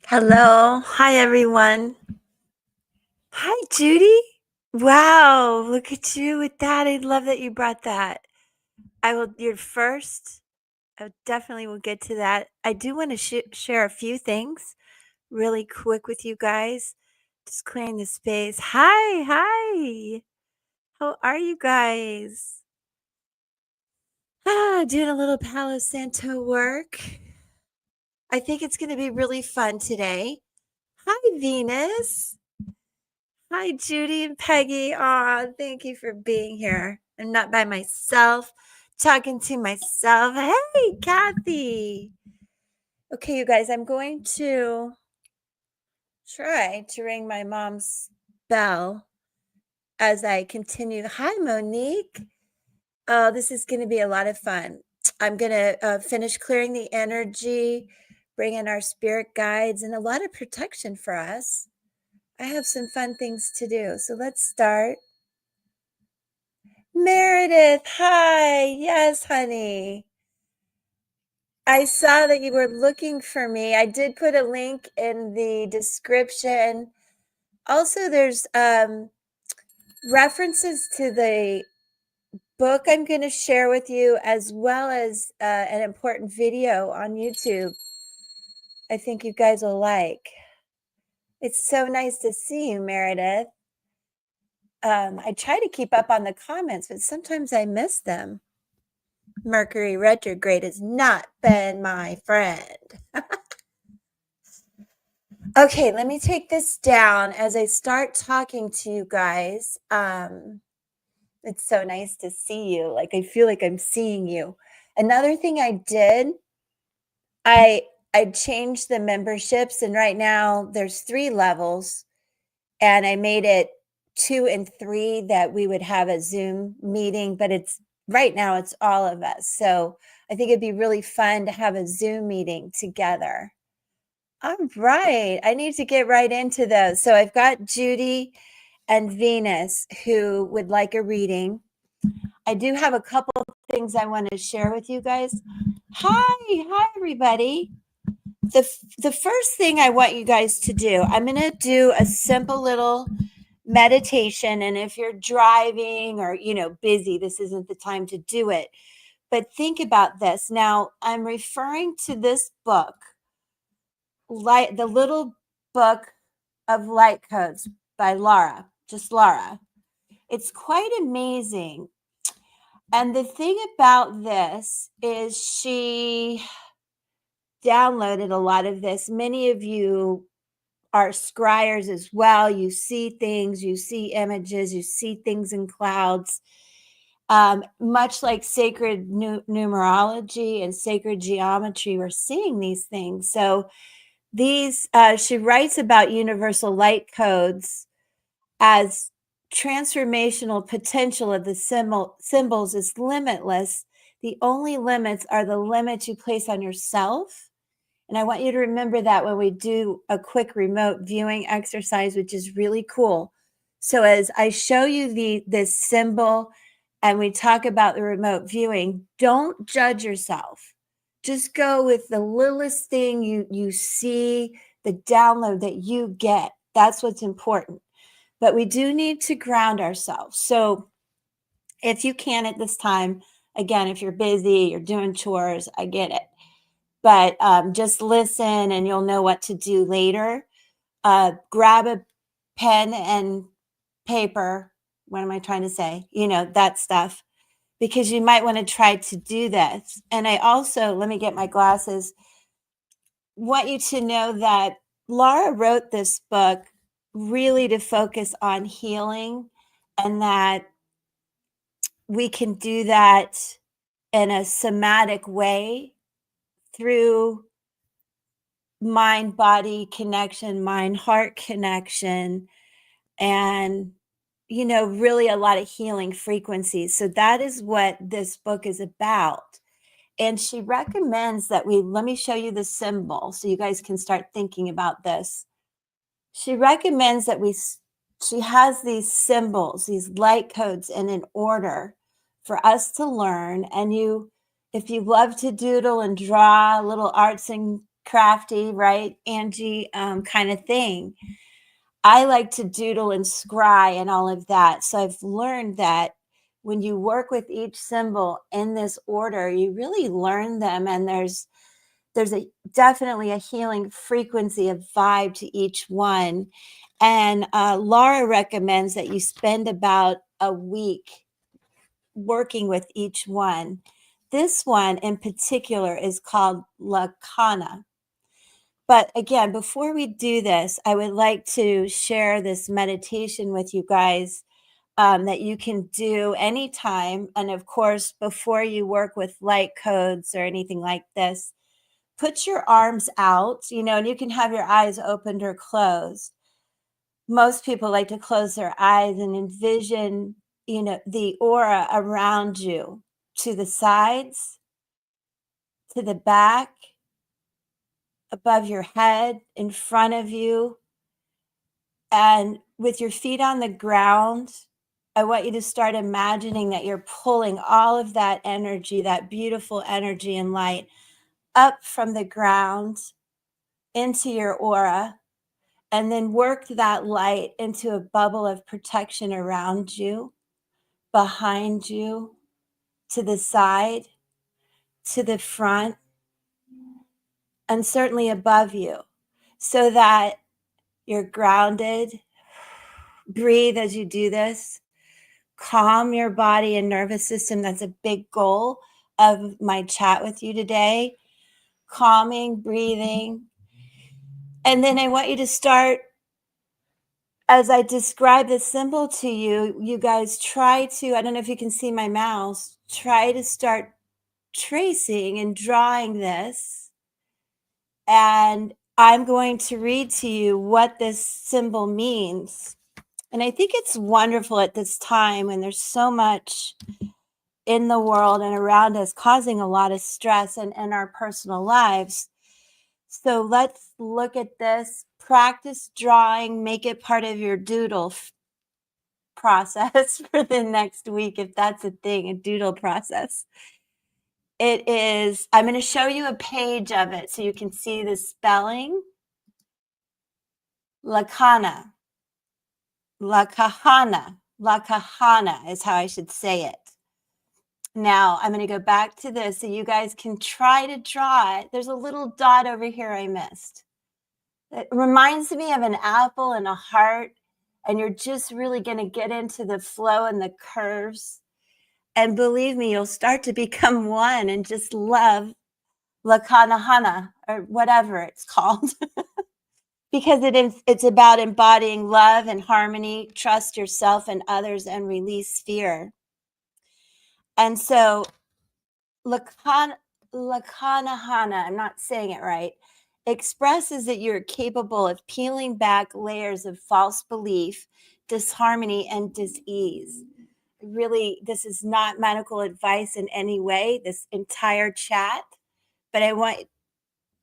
Hello. Hi, everyone. Hi, Judy. Wow, look at you with that. I love that you brought that. You're first. I definitely will get to that. I do want to share a few things really quick with you guys. Just clearing the space. Hi, hi. How are you guys? Doing a little Palo Santo work. I think it's going to be really fun today. Hi, Venus. Hi, Judy and Peggy. Aw, thank you for being here. I'm not by myself, talking to myself. Hey, Kathy. Okay, you guys, I'm going to try to ring my mom's bell as I continue. Hi, Monique. Oh, this is going to be a lot of fun. I'm going to finish clearing the energy, bring in our spirit guides, and a lot of protection for us. I have some fun things to do. So let's start. Meredith, hi. Yes, honey. I saw that you were looking for me. I did put a link in the description. Also, there's references to the book I'm going to share with you, as well as an important video on YouTube I think you guys will like. It's so nice to see you, Meredith. I try to keep up on the comments, but sometimes I miss them. Mercury retrograde has not been my friend. Okay, let me take this down as I start talking to you guys. It's so nice to see you. Like, I feel like I'm seeing you. Another thing I did, I changed the memberships, and right now there's 3 levels, and I made it 2 and 3 that we would have a Zoom meeting, but it's right now it's all of us. So I think it'd be really fun to have a Zoom meeting together. All right. I need to get right into those. So I've got Judy and Venus who would like a reading. I do have a couple of things I want to share with you guys. Hi, everybody. The first thing I want you guys to do, I'm going to do a simple little meditation. And if you're driving or, busy, this isn't the time to do it. But think about this. Now, I'm referring to this book, the little book of light codes by LAARA, just LAARA. It's quite amazing. And the thing about this is she downloaded a lot of this. Many of you are scryers as well. You see things, you see images, you see things in clouds. Much like sacred numerology and sacred geometry, we're seeing these things. So these, she writes about universal light codes as transformational potential of the symbols is limitless. The only limits are the limits you place on yourself. And I want you to remember that when we do a quick remote viewing exercise, which is really cool. So as I show you this symbol and we talk about the remote viewing, don't judge yourself. Just go with the littlest thing you see, the download that you get. That's what's important. But we do need to ground ourselves. So if you can at this time, again, if you're busy, you're doing chores, I get it. But just listen and you'll know what to do later. Grab a pen and paper. What am I trying to say? That stuff. Because you might want to try to do this. And I also, let me get my glasses, want you to know that LAARA wrote this book really to focus on healing, and that we can do that in a somatic way through mind-body connection, mind-heart connection, and, really a lot of healing frequencies. So that is what this book is about. And she recommends that let me show you the symbol so you guys can start thinking about this. She recommends that she has these symbols, these light codes in an order for us to learn. And you If you love to doodle and draw, little arts and crafty, right, Angie, kind of thing. I like to doodle and scry and all of that. So I've learned that when you work with each symbol in this order, you really learn them, and there's a definitely a healing frequency of vibe to each one. And LAARA recommends that you spend about a week working with each one. This one in particular is called Lakahana. But again, before we do this, I would like to share this meditation with you guys that you can do anytime. And of course, before you work with light codes or anything like this, put your arms out, and you can have your eyes opened or closed. Most people like to close their eyes and envision, the aura around you, to the sides, to the back, above your head, in front of you. And with your feet on the ground, I want you to start imagining that you're pulling all of that energy, that beautiful energy and light, up from the ground into your aura, and then work that light into a bubble of protection around you, behind you, to the side, to the front, and certainly above you, so that you're grounded. Breathe as you do this. Calm your body and nervous system. That's a big goal of my chat with you today. Calming, breathing. And then I want you to start, as I describe this symbol to you, you guys try to, I don't know if you can see my mouse, try to start tracing and drawing this. And I'm going to read to you what this symbol means. And I think it's wonderful at this time when there's so much in the world and around us causing a lot of stress in our personal lives. So let's look at this. Practice drawing, make it part of your doodle process for the next week, if that's a thing, a doodle process. It is, I'm going to show you a page of it so you can see the spelling. Lakahana. Lakahana. Lakahana is how I should say it. Now I'm going to go back to this so you guys can try to draw it. There's a little dot over here I missed. It reminds me of an apple and a heart, and you're just really going to get into the flow and the curves. And believe me, you'll start to become one and just love Lakanahana, or whatever it's called. Because it's about embodying love and harmony, trust yourself and others, and release fear. And so Lakanahana, I'm not saying it right, expresses that you're capable of peeling back layers of false belief, disharmony, and dis-ease. Really, this is not medical advice in any way, this entire chat, but I want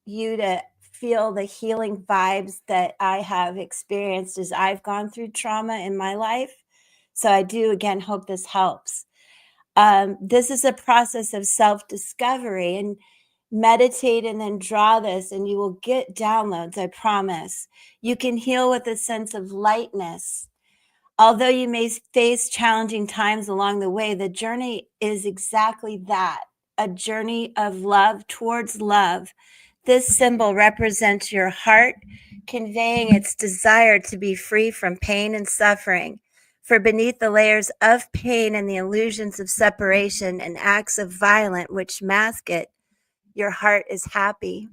you to feel the healing vibes that I have experienced as I've gone through trauma in my life. So I do, again, hope this helps. This is a process of self-discovery, and meditate and then draw this and you will get downloads, I promise. You can heal with a sense of lightness. Although you may face challenging times along the way, the journey is exactly that, a journey of love towards love. This symbol represents your heart, conveying its desire to be free from pain and suffering. For beneath the layers of pain and the illusions of separation and acts of violence which mask it, your heart is happy.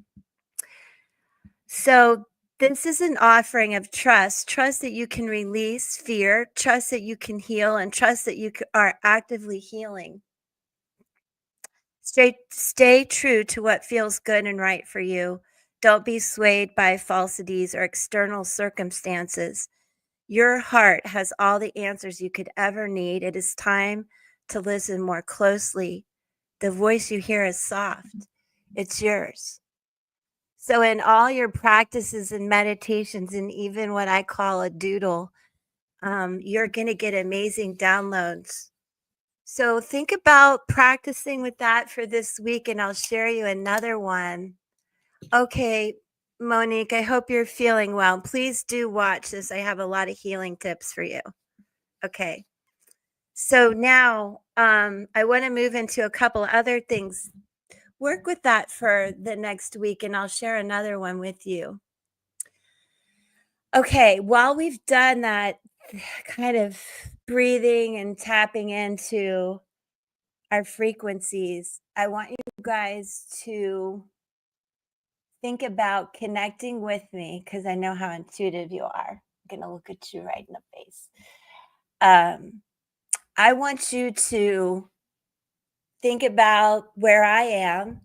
So this is an offering of trust that you can release fear, trust that you can heal, and trust that you are actively healing. Stay true to what feels good and right for you. Don't be swayed by falsities or external circumstances. Your heart has all the answers you could ever need. It is time to listen more closely. The voice you hear is soft. It's yours. So in all your practices and meditations, and even what I call a doodle, you're going to get amazing downloads. So think about practicing with that for this week, and I'll share you another one. Okay, Monique, I hope you're feeling well. Please do watch this. I have a lot of healing tips for you. Okay. So now I want to move into a couple other things. Work with that for the next week, and I'll share another one with you. Okay, while we've done that kind of breathing and tapping into our frequencies, I want you guys to think about connecting with me because I know how intuitive you are. I'm going to look at you right in the face. I want you to think about where I am.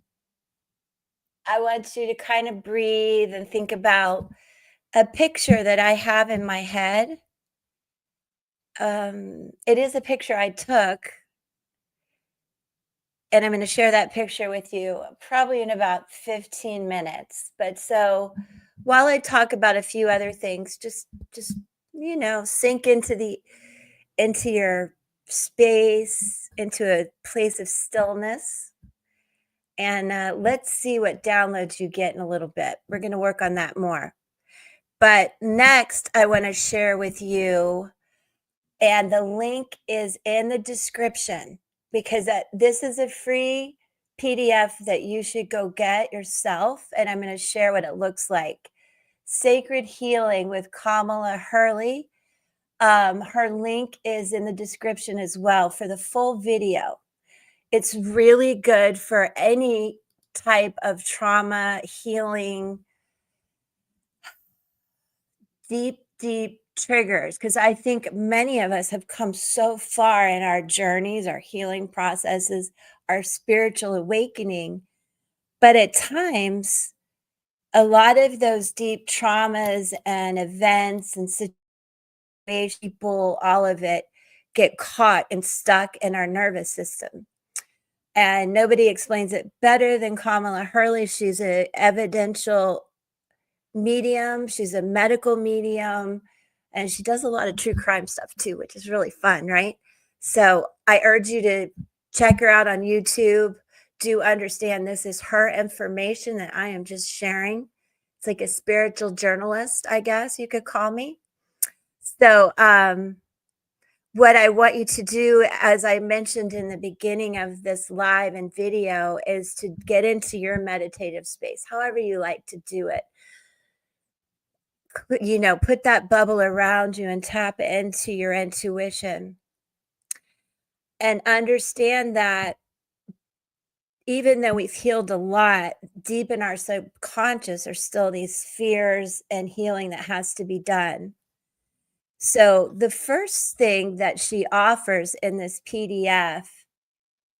I want you to kind of breathe and think about a picture that I have in my head. It is a picture I took, and I'm going to share that picture with you probably in about 15 minutes. But so while I talk about a few other things, just sink into your space, into a place of stillness, and let's see what downloads you get in a little bit. We're going to work on that more. But next, I want to share with you, and the link is in the description because this is a free PDF that you should go get yourself. And I'm going to share what it looks like. Sacred Healing with Kamala Hurley. Her link is in the description as well for the full video. It's really good for any type of trauma healing, deep triggers, because I think many of us have come so far in our journeys, our healing processes, our spiritual awakening. But at times, a lot of those deep traumas and events and situations, people, all of it get caught and stuck in our nervous system. And nobody explains it better than Kamala Hurley. She's an evidential medium. She's a medical medium, and she does a lot of true crime stuff too, which is really fun, right? So I urge you to check her out on YouTube. Do understand this is her information that I am just sharing. It's like a spiritual journalist, I guess you could call me. So, what I want you to do, as I mentioned in the beginning of this live and video, is to get into your meditative space, however you like to do it. Put that bubble around you and tap into your intuition and understand that even though we've healed a lot, deep in our subconscious are still these fears and healing that has to be done. So the first thing that she offers in this PDF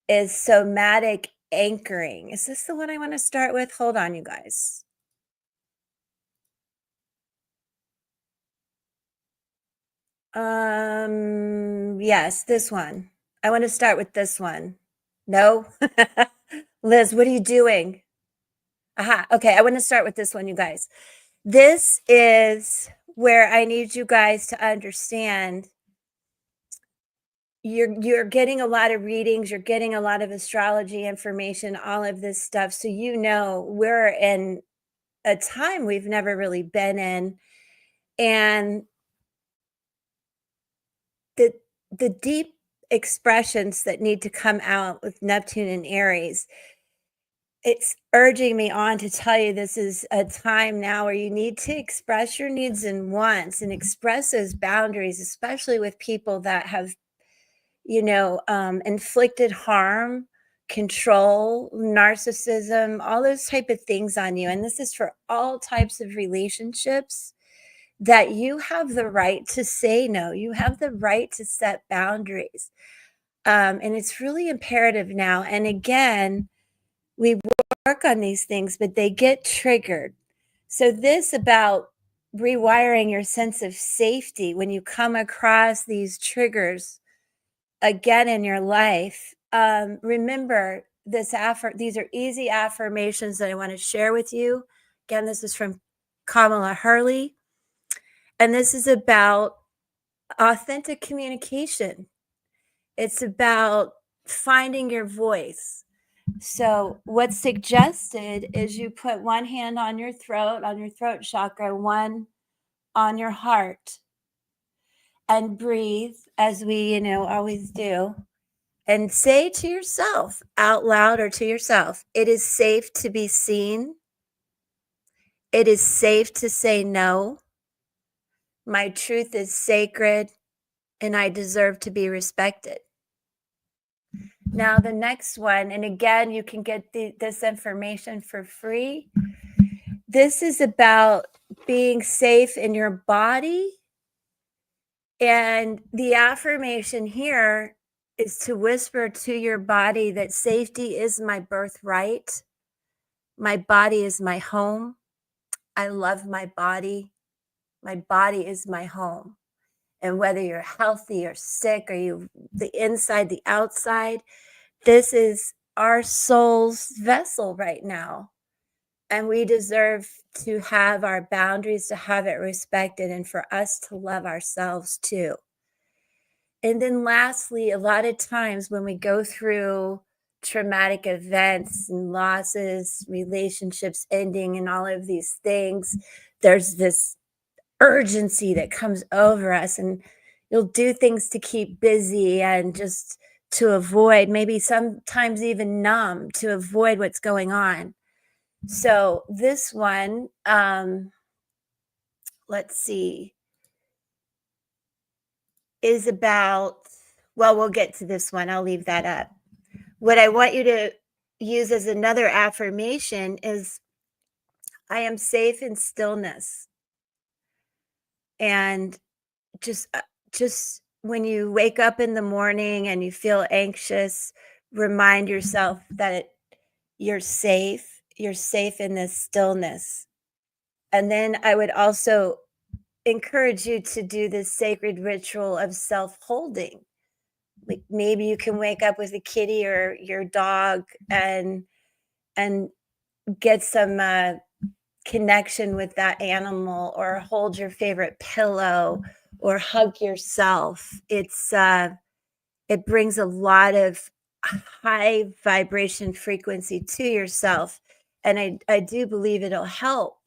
is somatic anchoring. Is this the one I want to start with? Hold on, you guys. Yes, this one. I want to start with this one. No? Liz, what are you doing? Aha. Okay, I want to start with this one, you guys. This is where I need you guys to understand you're getting a lot of readings, you're getting a lot of astrology information, all of this stuff. So we're in a time we've never really been in. And the the deep expressions that need to come out with Neptune and Aries, it's urging me on to tell you this is a time now where you need to express your needs and wants and express those boundaries, especially with people that have, inflicted harm, control, narcissism, all those type of things on you. And this is for all types of relationships that you have the right to say no. You have the right to set boundaries. And it's really imperative now. And again, we work on these things, but they get triggered. So this about rewiring your sense of safety when you come across these triggers again in your life. Remember these are easy affirmations that I want to share with you. Again, this is from Kamala Hurley. And this is about authentic communication. It's about finding your voice. So what's suggested is you put one hand on your throat chakra, one on your heart, and breathe as we, always do. And say to yourself out loud or to yourself, it is safe to be seen. It is safe to say no. My truth is sacred and I deserve to be respected. Now, the next one, and again, you can get this information for free. This is about being safe in your body. And the affirmation here is to whisper to your body that safety is my birthright. My body is my home. I love my body. My body is my home. And whether you're healthy or sick, or you the inside, the outside, this is our soul's vessel right now. And we deserve to have our boundaries, to have it respected, and for us to love ourselves too. And then lastly, a lot of times when we go through traumatic events and losses, relationships ending, and all of these things, there's this urgency that comes over us, and you'll do things to keep busy and just to avoid, maybe sometimes even numb, to avoid what's going on. So this one, let's see, is about, well, we'll get to this one. I'll leave that up. What I want you to use as another affirmation is I am safe in stillness. And just just when you wake up in the morning and you feel anxious, remind yourself that you're safe. You're safe in this stillness. And then I would also encourage you to do this sacred ritual of self-holding. Like maybe you can wake up with a kitty or your dog and get some connection with that animal, or hold your favorite pillow, or hug yourself. It brings a lot of high vibration frequency to yourself, and I do believe it'll help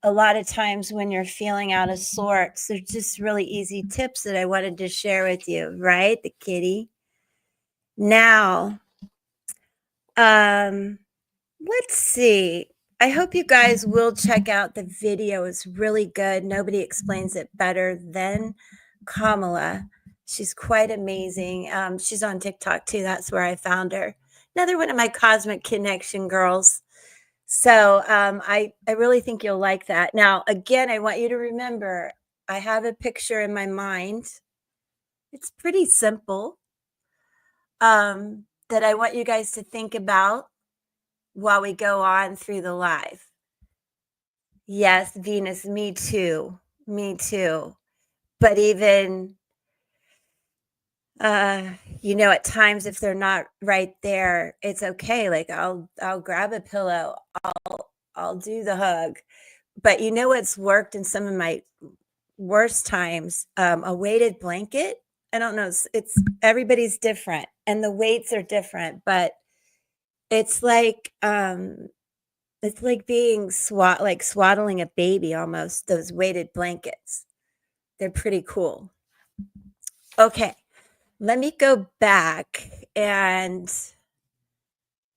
a lot of times when you're feeling out of sorts. They're just really easy tips that I wanted to share with you, right? The kitty. Now, let's see. I hope you guys will check out the video. It's really good. Nobody explains it better than Kamala. She's quite amazing. She's on TikTok too. That's where I found her. Another one of my Cosmic Connection girls. So I really think you'll like that. Now, again, I want you to remember, I have a picture in my mind. It's pretty simple, that I want you guys to think about while we go on through the live. Yes, Venus, me too. Me too. But even at times if they're not right there, it's okay. Like I'll grab a pillow. I'll do the hug. But you know what's worked in some of my worst times? A weighted blanket. I don't know. It's everybody's different and the weights are different, but it's like being swaddling a baby almost, those weighted blankets. They're pretty cool. Okay, let me go back and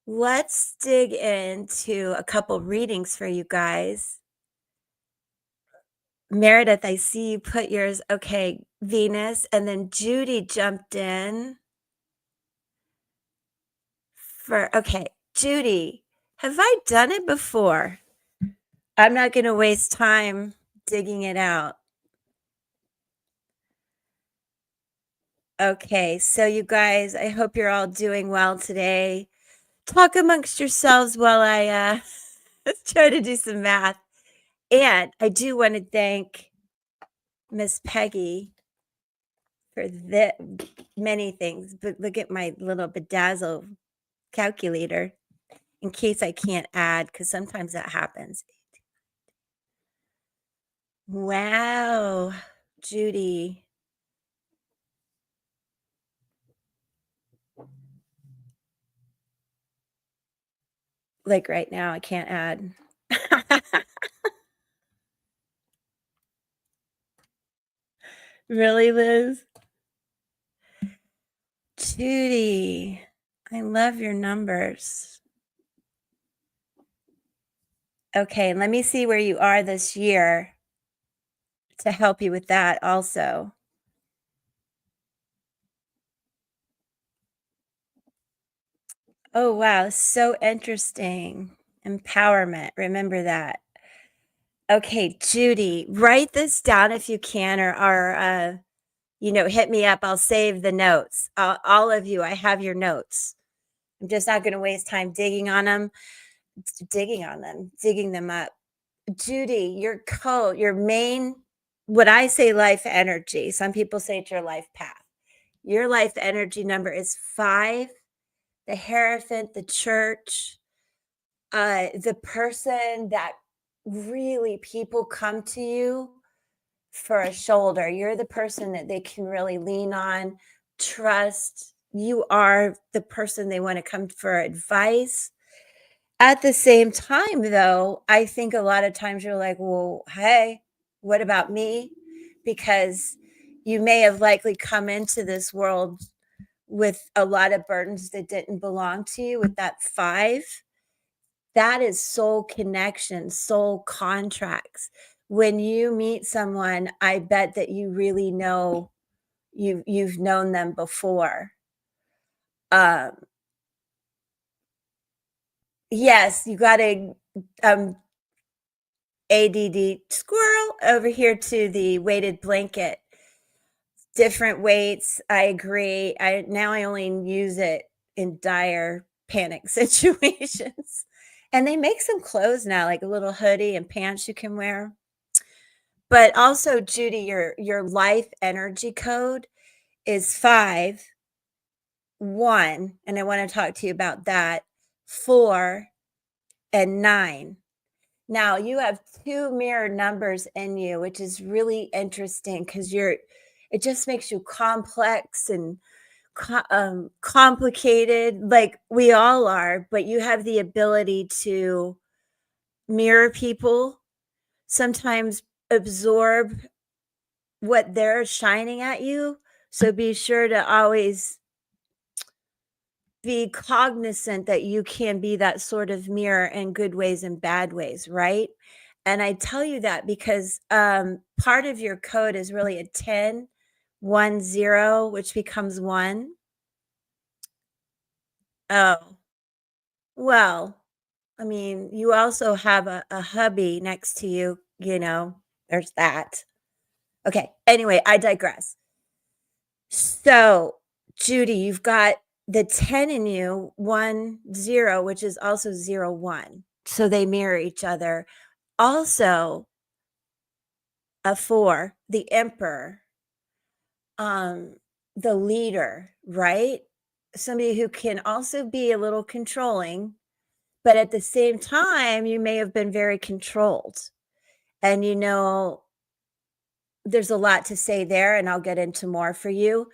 let's dig into a couple readings for you guys. Meredith, I see you put yours. Okay, Venus, and then Judy jumped in okay, Judy, have I done it before? I'm not going to waste time digging it out. Okay, so you guys, I hope you're all doing well today. Talk amongst yourselves while I try to do some math. And I do want to thank Miss Peggy for many things, but look at my little bedazzle calculator in case I can't add, because sometimes that happens. Wow, Judy. Like right now, I can't add. Really, Liz? Judy, I love your numbers. Okay, let me see where you are this year to help you with that also. Oh, wow, so interesting. Empowerment, remember that. Okay, Judy, write this down if you can, or hit me up. I'll save the notes. All of you, I have your notes. I'm just not going to waste time digging them up. Judy, your code, your main, what I say life energy. Some people say it's your life path. Your life energy number is 5, the Hierophant, the church, the person that really people come to you for a shoulder. You're the person that they can really lean on, trust. You are the person they want to come for advice. At the same time, though, I think a lot of times you're like, well, hey, what about me? Because you may have likely come into this world with a lot of burdens that didn't belong to you with that 5. That is soul connection, soul contracts. When you meet someone, I bet that you really know you've known them before. Um, yes, you got to ADD squirrel over here to the weighted blanket. Different weights. I agree. I only use it in dire panic situations. And they make some clothes now, like a little hoodie and pants you can wear. But also, Judy, your life energy code is 5, 1, and I want to talk to you about that. 4 and 9. Now, you have 2 mirror numbers in you, which is really interesting because it just makes you complex and complicated, like we all are, but you have the ability to mirror people, sometimes absorb what they're shining at you. So be sure to always be cognizant that you can be that sort of mirror in good ways and bad ways, right? And I tell you that because part of your code is really a 10, 1, 0, which becomes 1. Oh, well, I mean, you also have a hubby next to you, there's that. Okay. Anyway, I digress. So, Judy, you've got the 10 in you, 1, 0, which is also 0, 1. So they mirror each other. Also, a 4, the emperor, um, the leader, right? Somebody who can also be a little controlling, but at the same time, you may have been very controlled. And there's a lot to say there, and I'll get into more for you.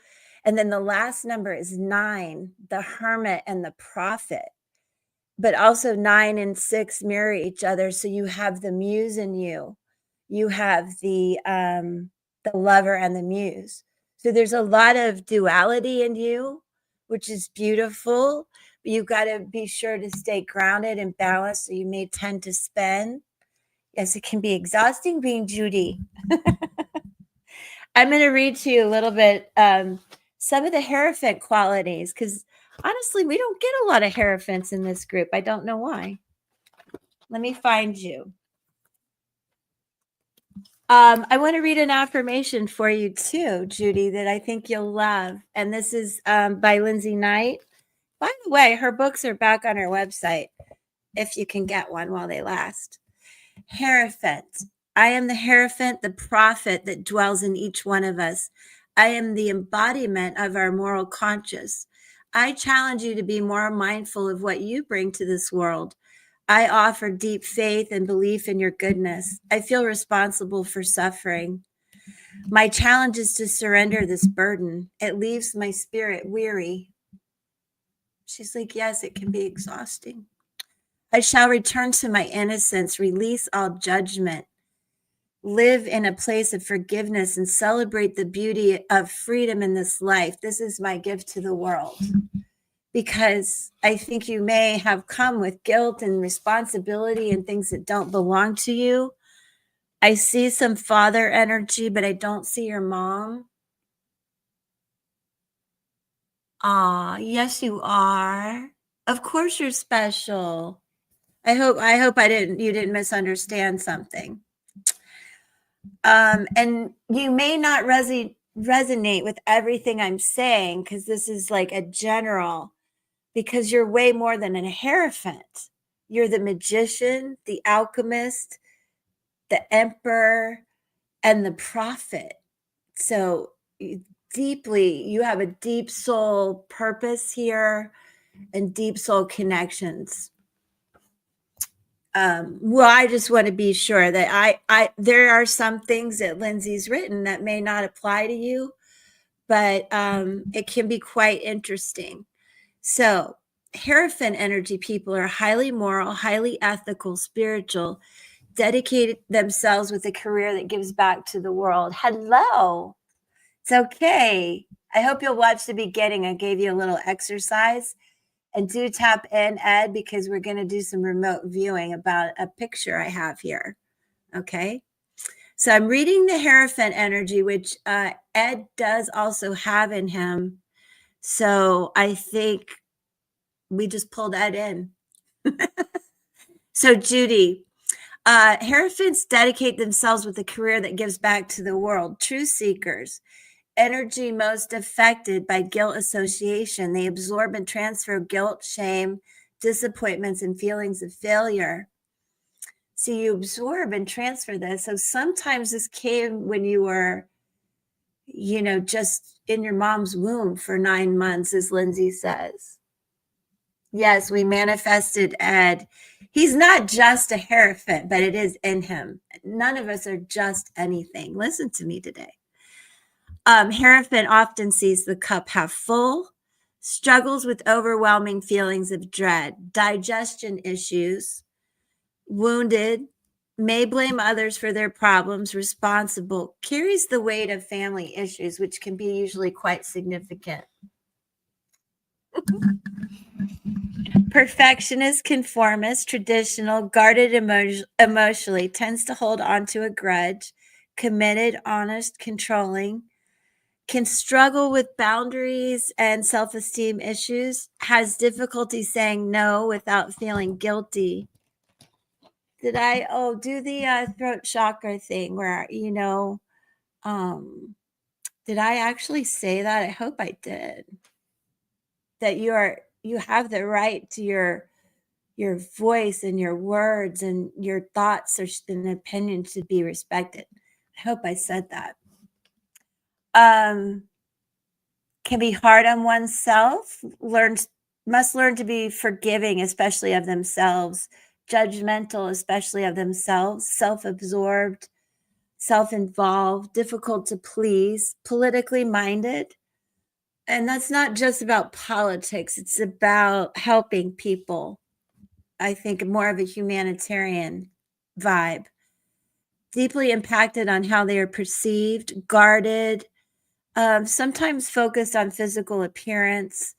And then the last number is 9, the hermit and the prophet. But also 9 and 6 mirror each other, so you have the muse in you. You have the lover and the muse. So there's a lot of duality in you, which is beautiful, but you've gotta be sure to stay grounded and balanced, so you may tend to spin. Yes, it can be exhausting being Judy. I'm gonna read to you a little bit, some of the Hierophant qualities, because honestly, we don't get a lot of Hierophants in this group. I don't know why. Let me find you. I want to read an affirmation for you too, Judy, that I think you'll love. And this is by Lindsay Knight. By the way, her books are back on her website if you can get one while they last. Hierophant. I am the Hierophant, the prophet that dwells in each one of us. I am the embodiment of our moral conscience. I challenge you to be more mindful of what you bring to this world. I offer deep faith and belief in your goodness. I feel responsible for suffering. My challenge is to surrender this burden. It leaves my spirit weary. She's like, yes, it can be exhausting. I shall return to my innocence, release all judgment, live in a place of forgiveness, and celebrate the beauty of freedom in this life. This is my gift to the world. Because I think you may have come with guilt and responsibility and things that don't belong to you. I see some father energy, but I don't see your mom. Yes, you are. Of course you're special. I hope you didn't misunderstand something. And you may not resonate with everything I'm saying, because this is like a general, because you're way more than a hierophant. You're the magician, the alchemist, the emperor, and the prophet. So you have a deep soul purpose here and deep soul connections. Well, I just want to be sure that there are some things that Lindsay's written that may not apply to you, but it can be quite interesting. So Hierophant energy people are highly moral, highly ethical, spiritual, dedicated themselves with a career that gives back to the world. Hello. It's okay. I hope you'll watch the beginning. I gave you a little exercise. And do tap in, Ed, because we're going to do some remote viewing about a picture I have here. Okay. So I'm reading the Hierophant energy, which Ed does also have in him. So I think we just pulled that in. So Judy, Hierophants dedicate themselves with a career that gives back to the world. True seekers. Energy most affected by guilt association. They absorb and transfer guilt, shame, disappointments, and feelings of failure. So you absorb and transfer this. So sometimes this came when you were, just in your mom's womb for 9 months, as Lindsay says. Yes, we manifested Ed. He's not just a hierophant, but it is in him. None of us are just anything. Listen to me today. Hierophant often sees the cup half full, struggles with overwhelming feelings of dread, digestion issues, wounded, may blame others for their problems, responsible, carries the weight of family issues, which can be usually quite significant. Perfectionist, conformist, traditional, guarded emotionally, tends to hold on to a grudge, committed, honest, controlling, can struggle with boundaries and self-esteem issues, has difficulty saying no without feeling guilty. Did I do the throat chakra thing where, did I actually say that? I hope I did. That you have the right to your voice and your words and your thoughts and opinions should be respected. I hope I said that. Can be hard on oneself, must learn to be forgiving, especially of themselves, judgmental, especially of themselves, self-absorbed, self-involved, difficult to please, politically minded. And that's not just about politics. It's about helping people. I think more of a humanitarian vibe. Deeply impacted on how they are perceived, guarded, sometimes focused on physical appearance.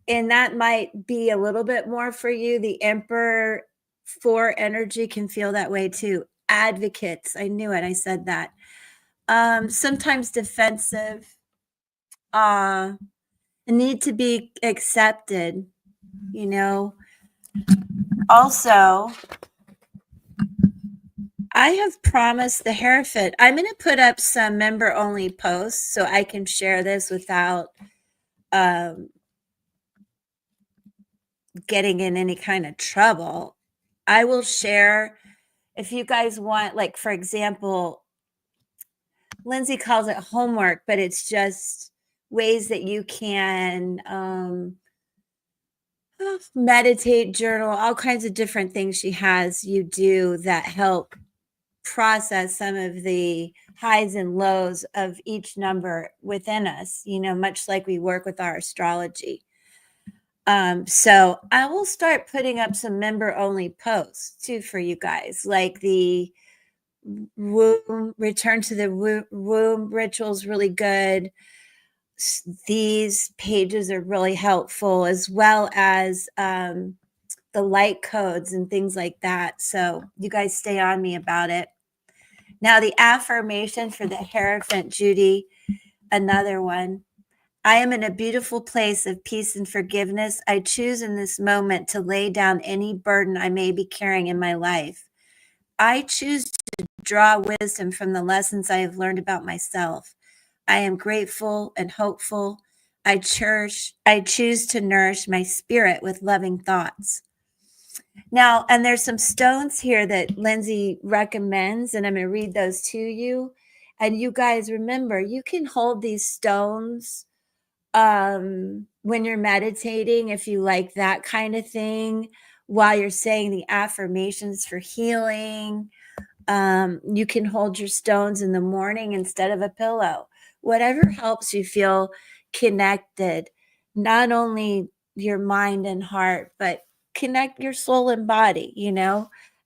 And that might be a little bit more for you. The Emperor 4 energy can feel that way too. Advocates. I knew it. I said that. Sometimes defensive. Need to be accepted. Also, I have promised the Hierophant. I'm going to put up some member-only posts so I can share this without getting in any kind of trouble. I will share if you guys want, like, for example, Lindsay calls it homework, but it's just ways that you can meditate, journal, all kinds of different things she has you do that help process some of the highs and lows of each number within us, much like we work with our astrology. So I will start putting up some member only posts too for you guys, like the womb return to the womb rituals, really good. These pages are really helpful, as well as the light codes and things like that. So you guys stay on me about it. Now, the affirmation for the Hierophant, Judy, another one. I am in a beautiful place of peace and forgiveness. I choose in this moment to lay down any burden I may be carrying in my life. I choose to draw wisdom from the lessons I have learned about myself. I am grateful and hopeful. I choose to nourish my spirit with loving thoughts. Now, and there's some stones here that Lindsay recommends, and I'm going to read those to you. And you guys remember, you can hold these stones when you're meditating, if you like that kind of thing, while you're saying the affirmations for healing. You can hold your stones in the morning instead of a pillow. Whatever helps you feel connected, not only your mind and heart, but connect your soul and body,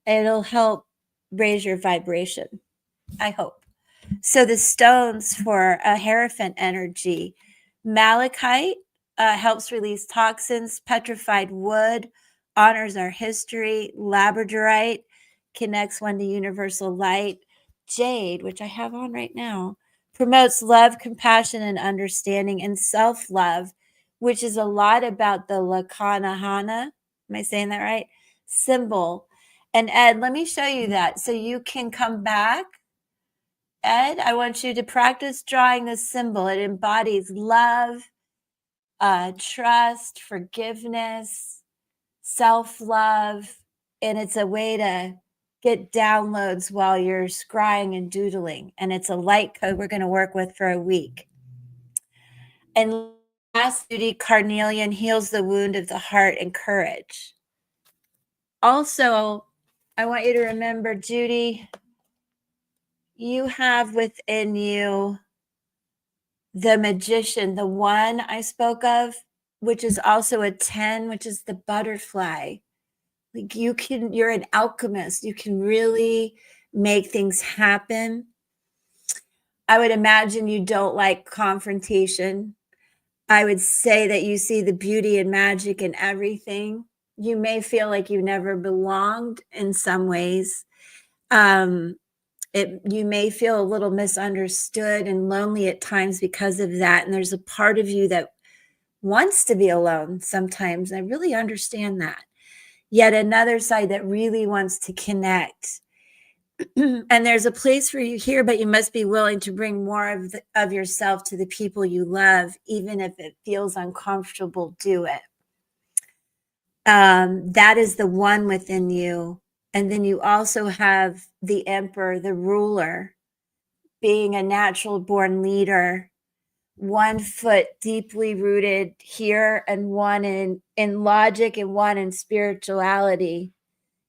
it'll help raise your vibration, I hope. So the stones for a Hierophant energy, malachite helps release toxins, petrified wood honors our history, labradorite connects one to universal light, jade, which I have on right now, promotes love, compassion, and understanding, and self-love, which is a lot about the Lakahana. Am I saying that right? Symbol. And Ed, let me show you that so you can come back. Ed, I want you to practice drawing this symbol. It embodies love, trust, forgiveness, self-love, and it's a way to get downloads while you're scrying and doodling. And it's a light code we're going to work with for a week. And last duty, carnelian heals the wound of the heart and courage. Also, I want you to remember, Judy, you have within you the magician, the one I spoke of, which is also a 10, which is the butterfly. Like you're an alchemist. You can really make things happen. I would imagine you don't like confrontation. I would say that you see the beauty and magic in everything. You may feel like you never belonged in some ways. You may feel a little misunderstood and lonely at times because of that. And there's a part of you that wants to be alone sometimes. I really understand that. Yet another side that really wants to connect. And there's a place for you here, but you must be willing to bring more of yourself to the people you love, even if it feels uncomfortable. Do it. That is the one within you. And then you also have the emperor, the ruler, being a natural born leader, 1 foot deeply rooted here and one in logic and one in spirituality.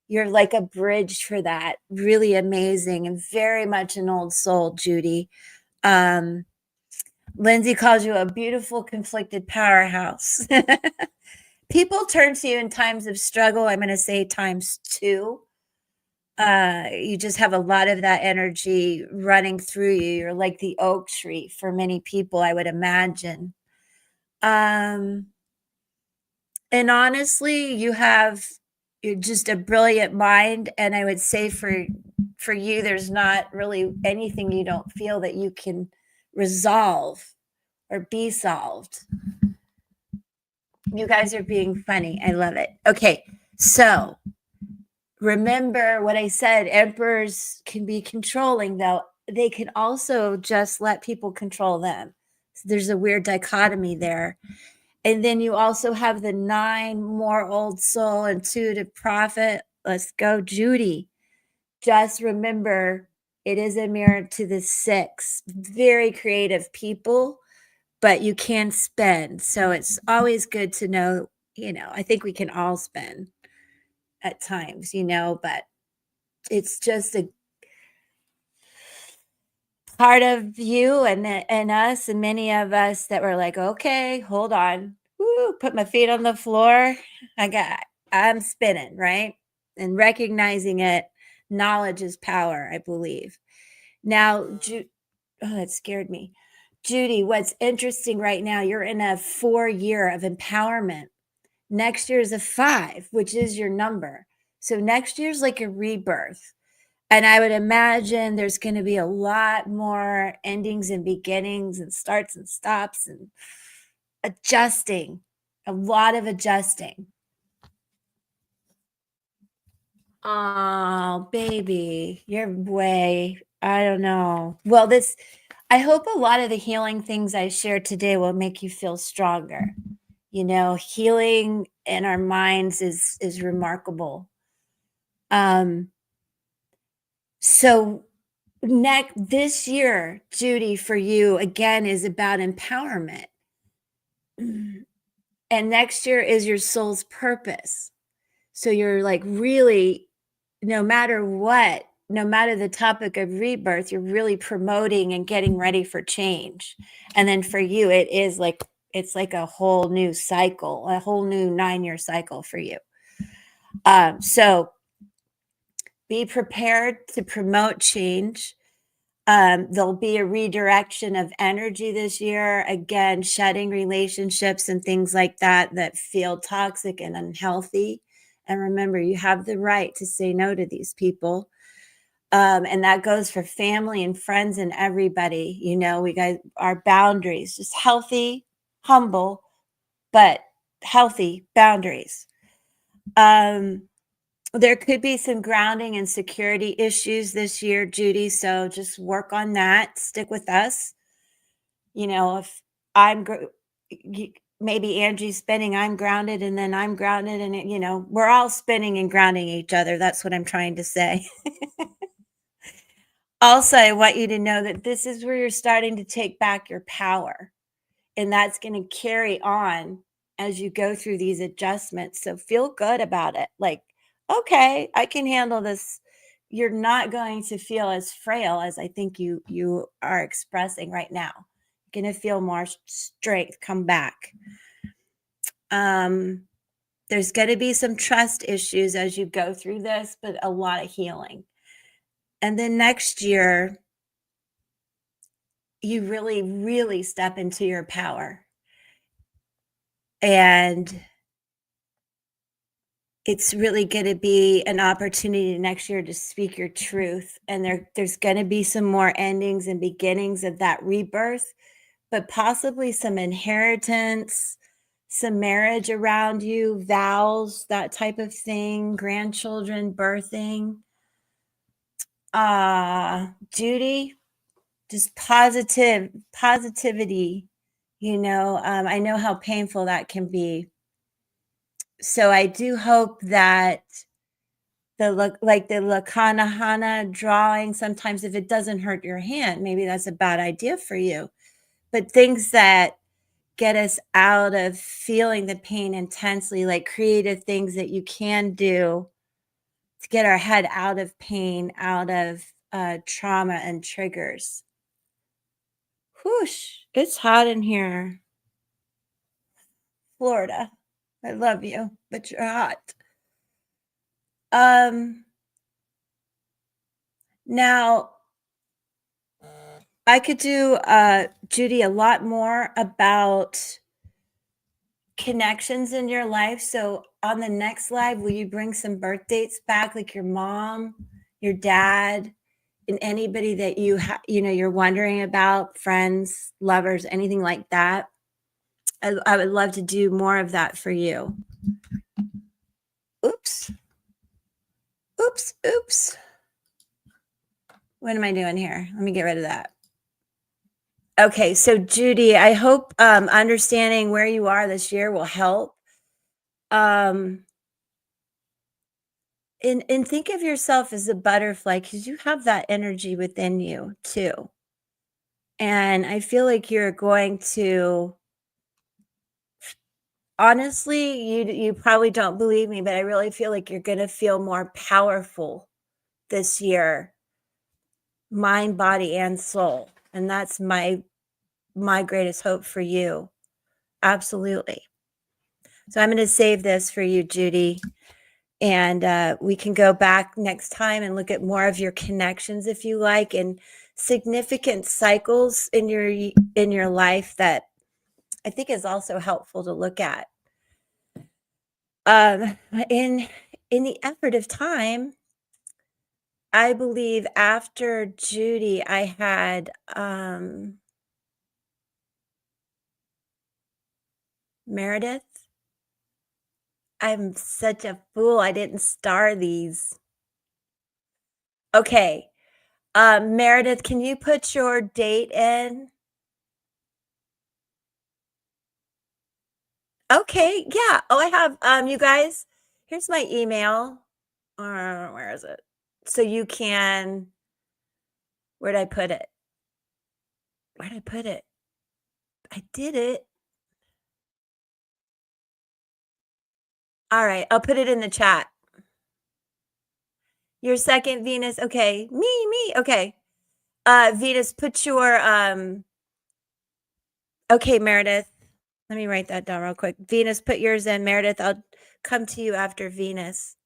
You're like a bridge for that. Really amazing and very much an old soul, Judy. Lindsay calls you a beautiful, conflicted powerhouse. People turn to you in times of struggle. I'm going to say times 2. You just have a lot of that energy running through you. You're like the oak tree for many people, I would imagine. And honestly, you're just a brilliant mind. And I would say for you, there's not really anything you don't feel that you can resolve or be solved. You guys are being funny. I love it. Okay. So remember what I said, emperors can be controlling, though. They can also just let people control them. So there's a weird dichotomy there. And then you also have the 9, more old soul, intuitive prophet. Let's go, Judy. Just remember, it is a mirror to the 6. Very creative people, but you can spend. So it's always good to know, I think we can all spend at times, but it's just a part of you and us and many of us that were like, okay, hold on. put my feet on the floor. I'm spinning, right? And recognizing it, knowledge is power, I believe. Now, oh, that scared me. Judy, what's interesting right now, you're in a 4 year of empowerment. Next year is a 5, which is your number. So next year's like a rebirth. And I would imagine there's going to be a lot more endings and beginnings and starts and stops and adjusting, a lot of adjusting. Oh, baby, you're way, I don't know. Well, I hope a lot of the healing things I shared today will make you feel stronger. Healing in our minds is remarkable. So this year, Judy, for you again is about empowerment. And next year is your soul's purpose. So you're like really, no matter what, no matter the topic of rebirth, you're really promoting and getting ready for change. And then for you, it's like a whole new cycle, a whole new 9-year cycle for you. So be prepared to promote change. There'll be a redirection of energy this year. Again, shedding relationships and things like that feel toxic and unhealthy. And remember, you have the right to say no to these people. And that goes for family and friends and everybody. We got our boundaries, just healthy, humble, but healthy boundaries. There could be some grounding and security issues this year, Judy. So just work on that. Stick with us. If maybe Angie's spinning, I'm grounded, and then I'm grounded, and we're all spinning and grounding each other. That's what I'm trying to say. Also, I want you to know that this is where you're starting to take back your power, and that's going to carry on as you go through these adjustments. So feel good about it. Like, okay, I can handle this. You're not going to feel as frail as I think you are expressing right now. You're going to feel more strength come back. There's going to be some trust issues as you go through this, but a lot of healing. And then next year, you really, really step into your power. And it's really going to be an opportunity next year to speak your truth. And there's going to be some more endings and beginnings of that rebirth, but possibly some inheritance, some marriage around you, vows, that type of thing, grandchildren, birthing. Judy, just positivity. I know how painful that can be. So I do hope that the Lakahana drawing, sometimes if it doesn't hurt your hand, maybe that's a bad idea for you. But things that get us out of feeling the pain intensely, like creative things that you can do to get our head out of pain, out of trauma and triggers. Whoosh, it's hot in here. Florida, I love you, but you're hot. Now, I could do, Judy, a lot more about connections in your life. So on the next live, will you bring some birth dates back, like your mom, your dad, and anybody that you're wondering about, friends, lovers, anything like that? I would love to do more of that for you. Oops. What am I doing here? Let me get rid of that. Okay, so Judy, I hope understanding where you are this year will help. And think of yourself as a butterfly, because you have that energy within you too. And I feel like you're going to, honestly, you probably don't believe me, but I really feel like you're going to feel more powerful this year, mind, body, and soul. And that's my greatest hope for you. Absolutely. So I'm going to save this for you, Judy. And we can go back next time and look at more of your connections if you like, and significant cycles in your life that I think is also helpful to look at. Um, in the effort of time, I believe after Judy, I had Meredith. I'm such a fool. I didn't star these. Okay. Meredith, can you put your date in? Okay, yeah. Oh, I have, you guys, here's my email. Where is it? So you can, where'd I put it? Where'd I put it? I did it. All right, I'll put it in the chat. Your second Venus. Okay. Me. Okay. Venus, put your, okay, Meredith. Let me write that down real quick. Venus, put yours in. Meredith, I'll come to you after Venus.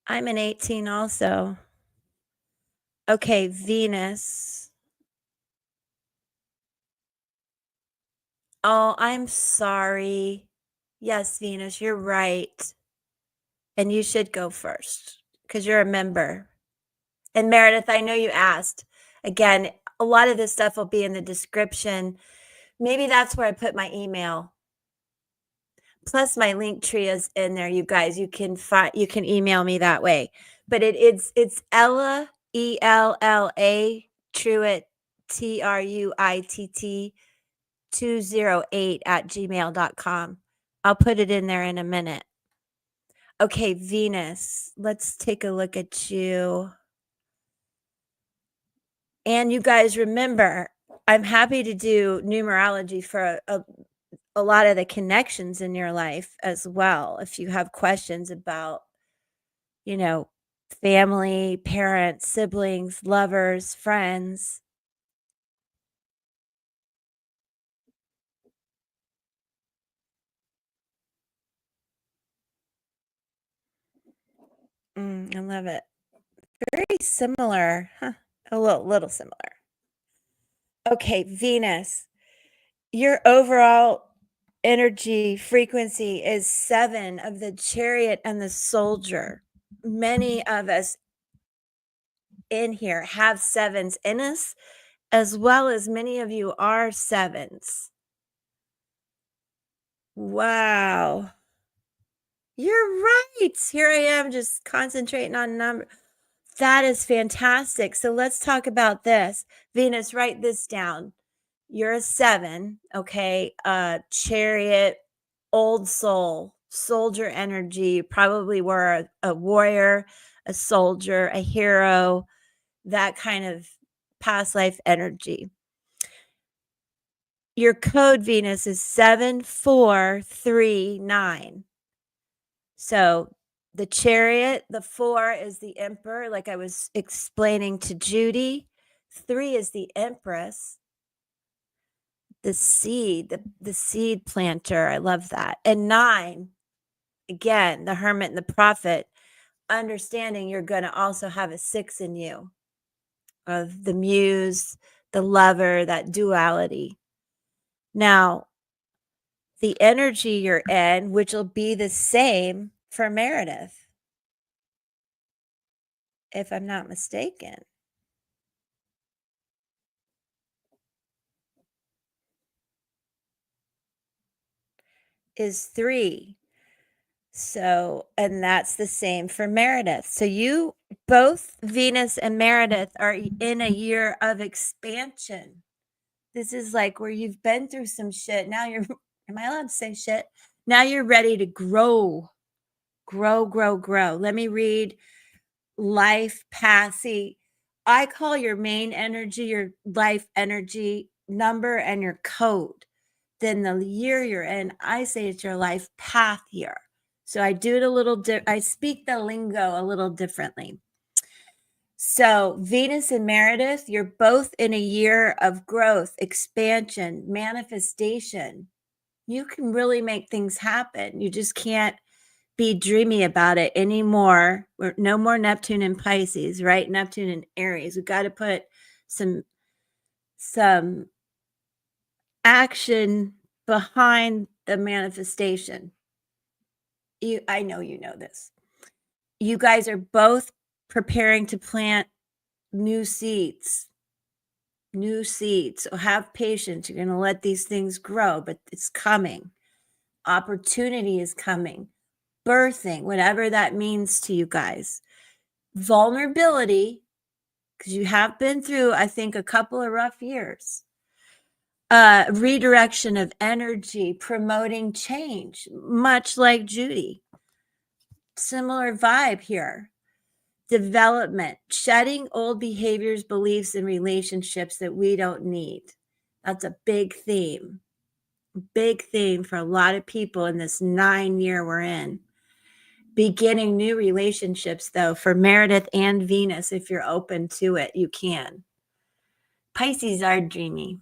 I'm an 18 also. Okay, Venus. Oh, I'm sorry. Yes, Venus, you're right. And you should go first because you're a member. And Meredith, I know you asked. Again, a lot of this stuff will be in the description. Maybe that's where I put my email. Plus my link tree is in there, you guys. You can email me that way. But it's Ella, ELLA Truitt, TRUITT 208 at gmail.com. I'll put it in there in a minute. Okay, Venus, let's take a look at you. And you guys remember, I'm happy to do numerology for a lot of the connections in your life as well. If you have questions about, family, parents, siblings, lovers, friends. I love it. Very similar, huh? A little similar. Okay, Venus, your overall energy frequency is 7 of the Chariot and the Soldier. Many of us in here have 7s in us, as well as many of you are 7s. Wow. You're right. Here I am just concentrating on number. That is fantastic. So let's talk about this. Venus, write this down. You're a 7, okay? Chariot, old soul, soldier energy. You probably were a warrior, a soldier, a hero, that kind of past life energy. Your code, Venus, is 7439. So the Chariot, the 4 is the Emperor, like I was explaining to Judy. 3 is the Empress. The seed, the seed planter. I love that. And 9, again, the Hermit and the Prophet, understanding you're going to also have a 6 in you of the Muse, the lover, that duality. Now, the energy you're in, which will be the same for Meredith, if I'm not mistaken, is 3. So, and that's the same for Meredith. So you both, Venus and Meredith, are in a year of expansion. This is like where you've been through some shit. Now you're, am I allowed to say shit? Now you're ready to grow. Let me read life path. See, I call your main energy, your life energy number, and your code. Then the year you're in, I say it's your life path year. So I do it a little I speak the lingo a little differently. So, Venus and Meredith, you're both in a year of growth, expansion, manifestation. You can really make things happen. You just can't be dreamy about it anymore. No more Neptune and Pisces, right? Neptune and Aries. We've got to put some action behind the manifestation. I know you know this. You guys are both preparing to plant new seeds. So have patience. You're going to let these things grow, but it's coming. Opportunity is coming. Birthing, whatever that means to you guys. Vulnerability, because you have been through, I think, a couple of rough years. Redirection of energy, promoting change, much like Judy. Similar vibe here. Development, shedding old behaviors, beliefs, and relationships that we don't need. That's a big theme for a lot of people in this 9-year we're in. Beginning new relationships, though, for Meredith and Venus, if you're open to it, you can. Pisces are dreamy.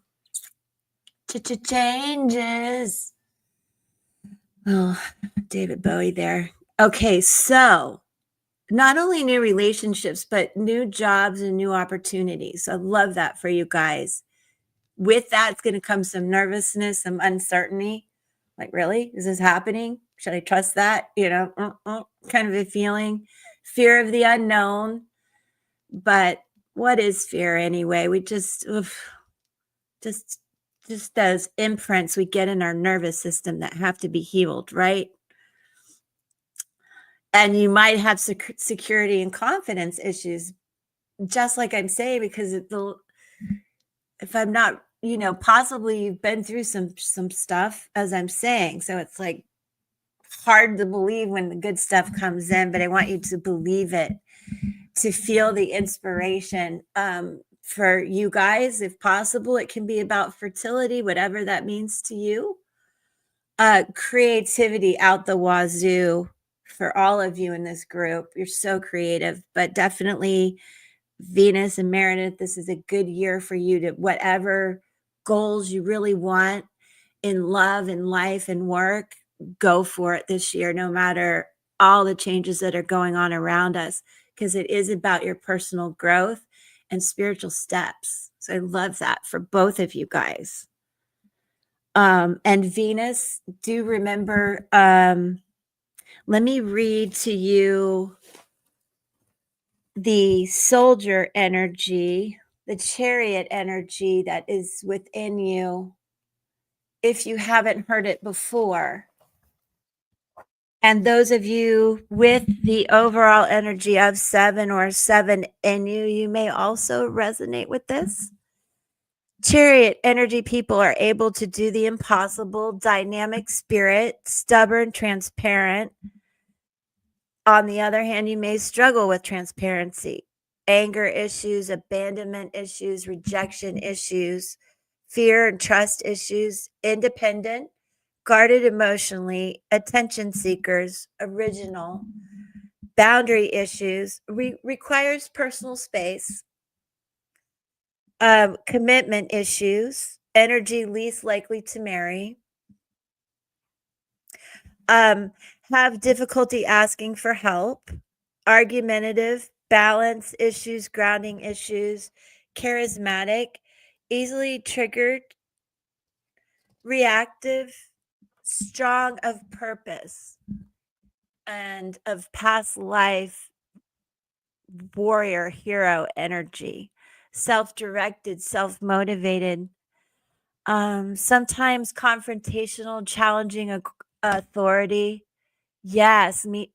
Changes. Oh, David Bowie there. Okay, so not only new relationships, but new jobs and new opportunities. I love that for you guys. With that, it's going to come some nervousness, some uncertainty. Like, really? Is this happening? Should I trust that? Kind of a feeling. Fear of the unknown. But what is fear anyway? We just those imprints we get in our nervous system that have to be healed, right? And you might have security and confidence issues, just like I'm saying, because if I'm not, possibly you've been through some stuff, as I'm saying. So it's like hard to believe when the good stuff comes in, but I want you to believe it, to feel the inspiration. For you guys, if possible, it can be about fertility, whatever that means to you. Creativity out the wazoo for all of you in this group. You're so creative, but definitely Venus and Meredith, this is a good year for you to whatever goals you really want in love and life and work, go for it this year, no matter all the changes that are going on around us, because it is about your personal growth and spiritual steps. So I love that for both of you guys. And Venus, do remember, let me read to you the soldier energy, the chariot energy that is within you, if you haven't heard it before. And those of you with the overall energy of 7 or 7 in you, you may also resonate with this. Chariot energy people are able to do the impossible, dynamic spirit, stubborn, transparent. On the other hand, you may struggle with transparency, anger issues, abandonment issues, rejection issues, fear and trust issues, independent, guarded emotionally, attention seekers, original, boundary issues, requires personal space, commitment issues, energy least likely to marry, have difficulty asking for help, argumentative, balance issues, grounding issues, charismatic, easily triggered, reactive, strong of purpose, and of past life warrior hero energy, self-directed, self-motivated, sometimes confrontational, challenging authority. Yes, me.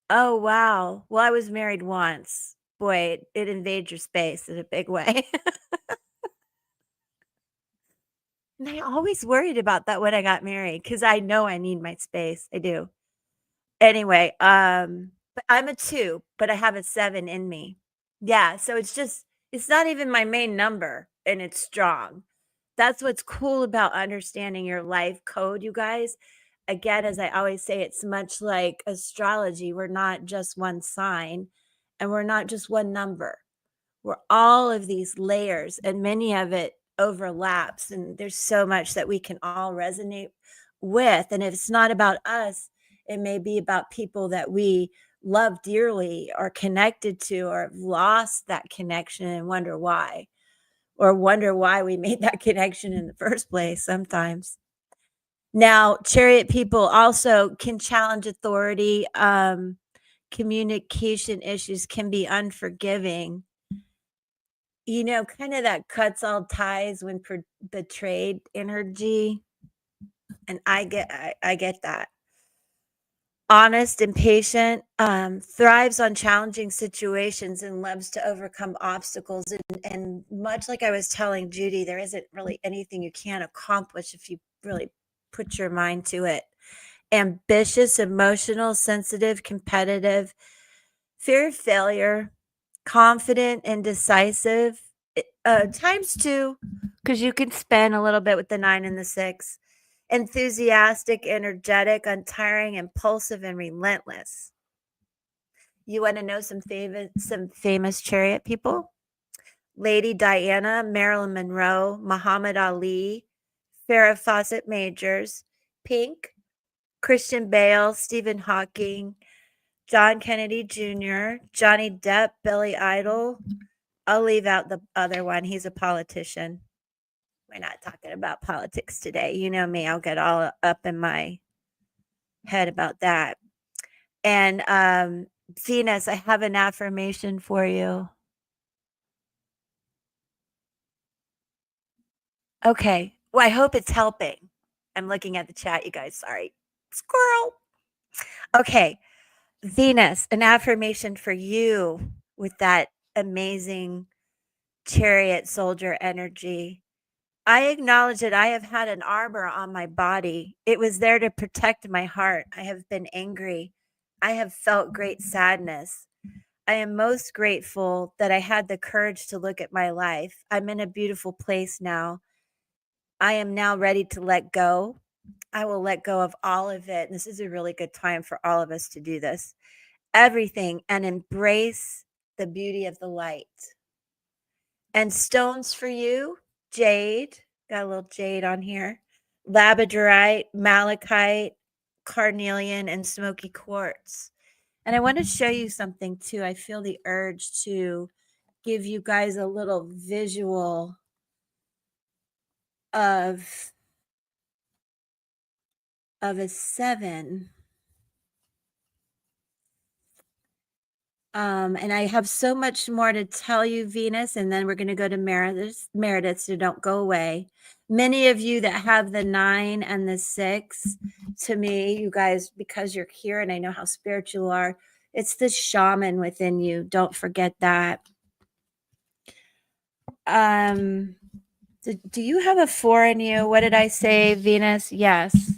Oh, wow. Well, I was married once. Boy, it invades your space in a big way. And I always worried about that when I got married because I know I need my space. I do. Anyway, but I'm a 2, but I have a 7 in me. Yeah, so it's not even my main number and it's strong. That's what's cool about understanding your life code, you guys. Again, as I always say, it's much like astrology. We're not just one sign and we're not just one number. We're all of these layers, and many of it overlaps, and there's so much that we can all resonate with. And if it's not about us, it may be about people that we love dearly or connected to, or have lost that connection and wonder why, or wonder why we made that connection in the first place sometimes. Now, chariot people also can challenge authority. Communication issues can be unforgiving. Kind of that cuts all ties when betrayed energy. And I get that. Honest and patient, thrives on challenging situations and loves to overcome obstacles. And much like I was telling Judy, there isn't really anything you can't accomplish if you really put your mind to it. Ambitious, emotional, sensitive, competitive, fear of failure, confident and decisive, times two, because you can spend a little bit with the 9 and the 6. Enthusiastic, energetic, untiring, impulsive, and relentless. You want to know some famous chariot people? Lady Diana, Marilyn Monroe, Muhammad Ali, Farrah Fawcett Majors, Pink, Christian Bale, Stephen Hawking, John Kennedy Jr., Johnny Depp, Billy Idol. I'll leave out the other one. He's a politician. We're not talking about politics today. You know me, I'll get all up in my head about that. And Venus, I have an affirmation for you. Okay. Well, I hope it's helping. I'm looking at the chat, you guys. Sorry. Squirrel. Okay. Venus, an affirmation for you with that amazing chariot soldier energy. I acknowledge that I have had an armor on my body. It was there to protect my heart. I have been angry. I have felt great sadness. I am most grateful that I had the courage to look at my life. I'm in a beautiful place now. I am now ready to let go. I will let go of all of it. And this is a really good time for all of us to do this. Everything, and embrace the beauty of the light. And stones for you, jade. Got a little jade on here. Labradorite, malachite, carnelian, and smoky quartz. And I want to show you something too. I feel the urge to give you guys a little visual of a 7. And I have so much more to tell you, Venus, and then we're going to go to Meredith, so don't go away. Many of you that have the 9 and the 6, to me, you guys, because you're here and I know how spiritual you are, it's the shaman within you. Don't forget that. Do you have a 4 in you? What did I say, Venus? Yes.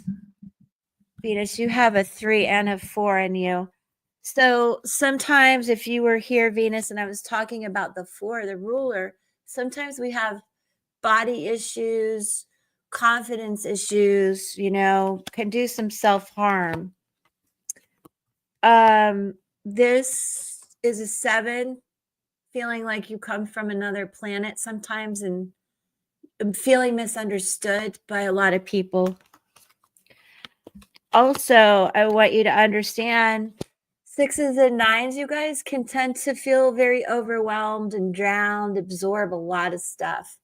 Venus, you have a 3 and a 4 in you. So sometimes if you were here, Venus, and I was talking about the 4, the ruler, sometimes we have body issues, confidence issues, can do some self-harm. This is a 7, feeling like you come from another planet sometimes and feeling misunderstood by a lot of people. Also, I want you to understand 6s and 9s, you guys can tend to feel very overwhelmed and drowned, absorb a lot of stuff.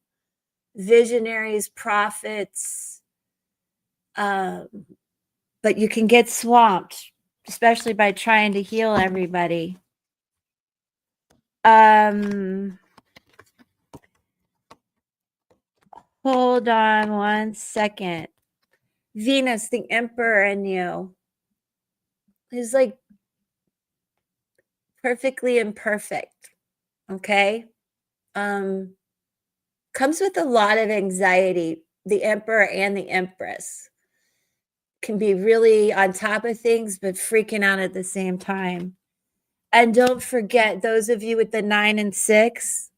Visionaries, prophets, but you can get swamped, especially by trying to heal everybody. Hold on one second. Venus, the Emperor in you, is like perfectly imperfect. Okay. Comes with a lot of anxiety. The Emperor and the Empress can be really on top of things, but freaking out at the same time. And don't forget, those of you with the 9 and 6,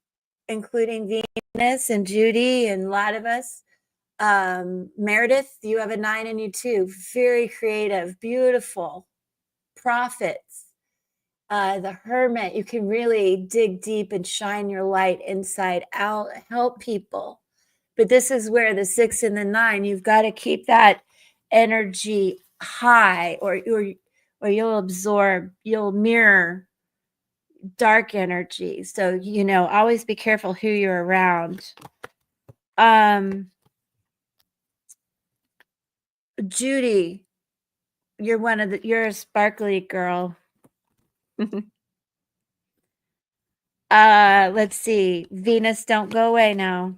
including Venus and Judy and a lot of us, Meredith, you have a 9 in you too. Very creative, beautiful, prophets. The Hermit, you can really dig deep and shine your light inside out, help people. But this is where the 6 and the 9, you've got to keep that energy high, or you'll mirror dark energy. So, always be careful who you're around. Judy, you're a sparkly girl. Let's see. Venus, don't go away now.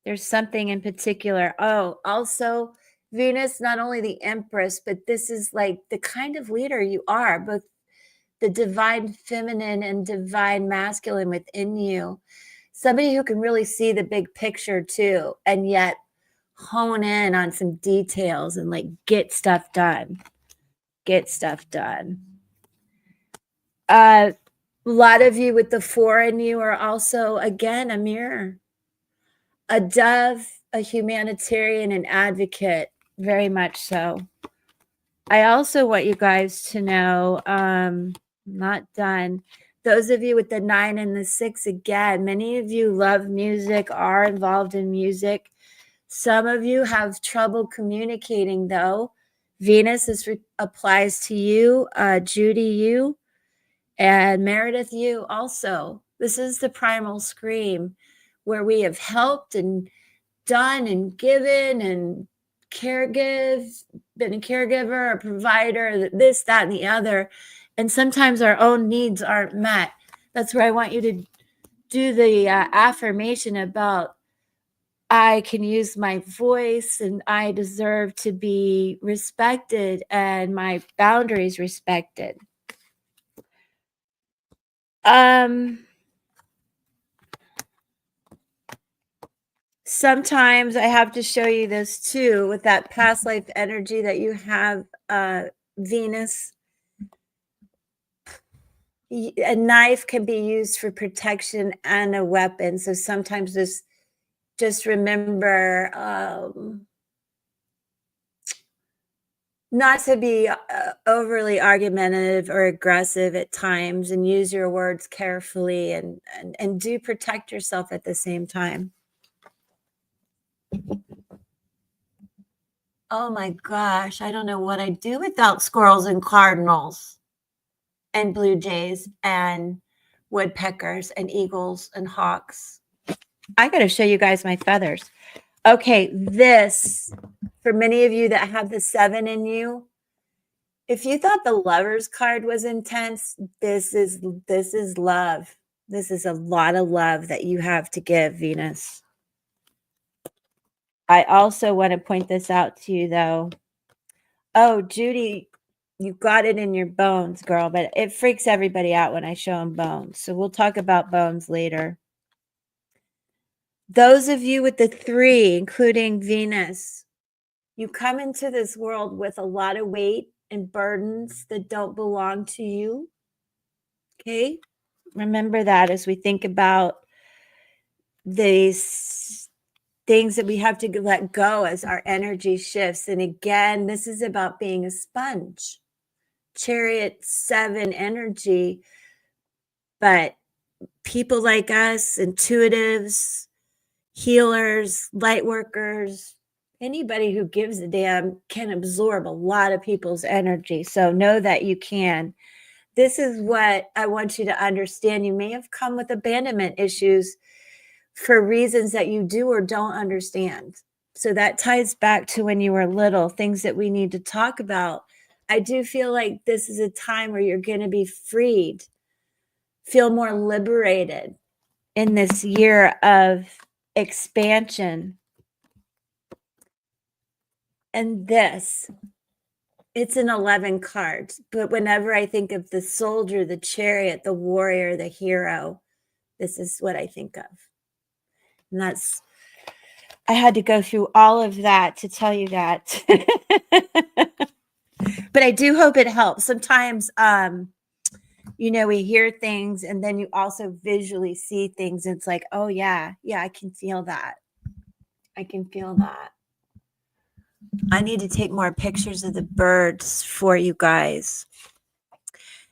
There's something in particular. Oh, also Venus, not only the Empress, but this is like the kind of leader you are, both the divine feminine and divine masculine within you. Somebody who can really see the big picture too, and yet hone in on some details and like get stuff done. A lot of you with the 4 in you are also, again, a mirror, a dove, a humanitarian, an advocate, very much so. I also want you guys to know, not done. Those of you with the 9 and the 6, again, many of you love music, are involved in music. Some of you have trouble communicating, though. Venus applies to you, Judy, you, and Meredith, you also. This is the primal scream where we have helped and done and given and been a caregiver, a provider, this, that, and the other. And sometimes our own needs aren't met. That's where I want you to do the affirmation about I can use my voice and I deserve to be respected and my boundaries respected. Sometimes I have to show you this too, with that past life energy that you have, Venus. A knife can be used for protection and a weapon. So sometimes just remember not to be overly argumentative or aggressive at times, and use your words carefully, and do protect yourself at the same time. Oh my gosh, I don't know what I'd do without squirrels and cardinals and blue jays and woodpeckers and eagles and hawks. I got to show you guys my feathers. Okay, this, for many of you that have the 7 in you, if you thought the Lovers card was intense, this is love. This is a lot of love that you have to give, Venus. I also want to point this out to you, though. Oh, Judy, you got it in your bones, girl, but it freaks everybody out when I show them bones. So we'll talk about bones later. Those of you with the 3, including Venus, you come into this world with a lot of weight and burdens that don't belong to you. Okay? Remember that as we think about these things that we have to let go as our energy shifts. And again, this is about being a sponge. Chariot 7 energy, but people like us, intuitives, healers, light workers, anybody who gives a damn can absorb a lot of people's energy. So know that you can. This is what I want you to understand. You may have come with abandonment issues for reasons that you do or don't understand. So that ties back to when you were little, things that we need to talk about. I do feel like this is a time where you're going to be freed, feel more liberated in this year of expansion. And this, it's an 11 cards, but whenever I think of the soldier, the chariot, the warrior, the hero, this is what I think of. And I had to go through all of that to tell you that. But I do hope it helps. Sometimes, we hear things and then you also visually see things. And it's like, oh yeah, I can feel that. I need to take more pictures of the birds for you guys.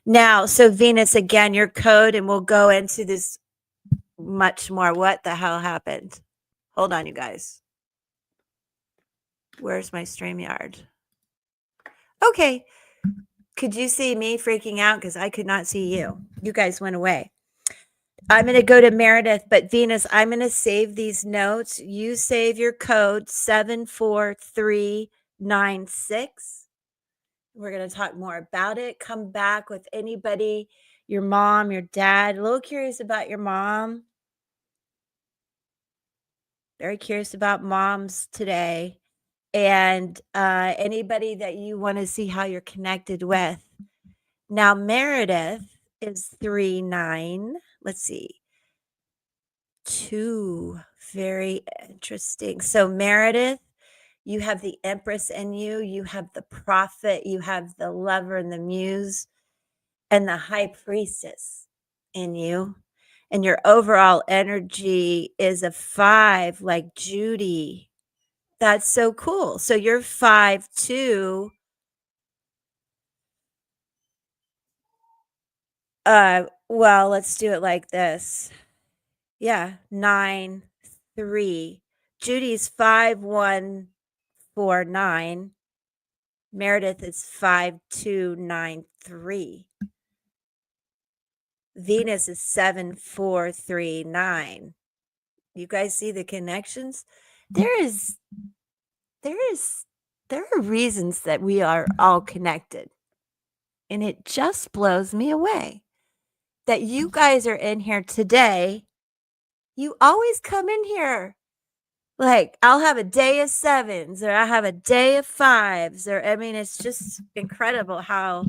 Now, so Venus, again, your code, and we'll go into this much more. What the hell happened? Hold on, you guys. Where's my StreamYard? Okay. Could you see me freaking out? Because I could not see you. You guys went away. I'm going to go to Meredith, but Venus, I'm going to save these notes. You save your code 74396. We're going to talk more about it. Come back with anybody, your mom, your dad. A little curious about your mom. Very curious about moms today. And anybody that you want to see how you're connected with. Now, Meredith is 39. Let's see. 2. Very interesting. So, Meredith, you have the Empress in you. You have the Prophet. You have the Lover and the Muse and the High Priestess in you. And your overall energy is a 5, like Judy. That's so cool. So you're 5'2". Well, let's do it like this. Yeah, 9'3". Judy's 5'1", 4'9". Meredith is 5'2", 9'3". Venus is 7'4", 3'9". You guys see the connections? There are reasons that we are all connected. And it just blows me away that you guys are in here today. You always come in here. Like, I'll have a day of 7s or I have a day of 5s, or I mean, it's just incredible how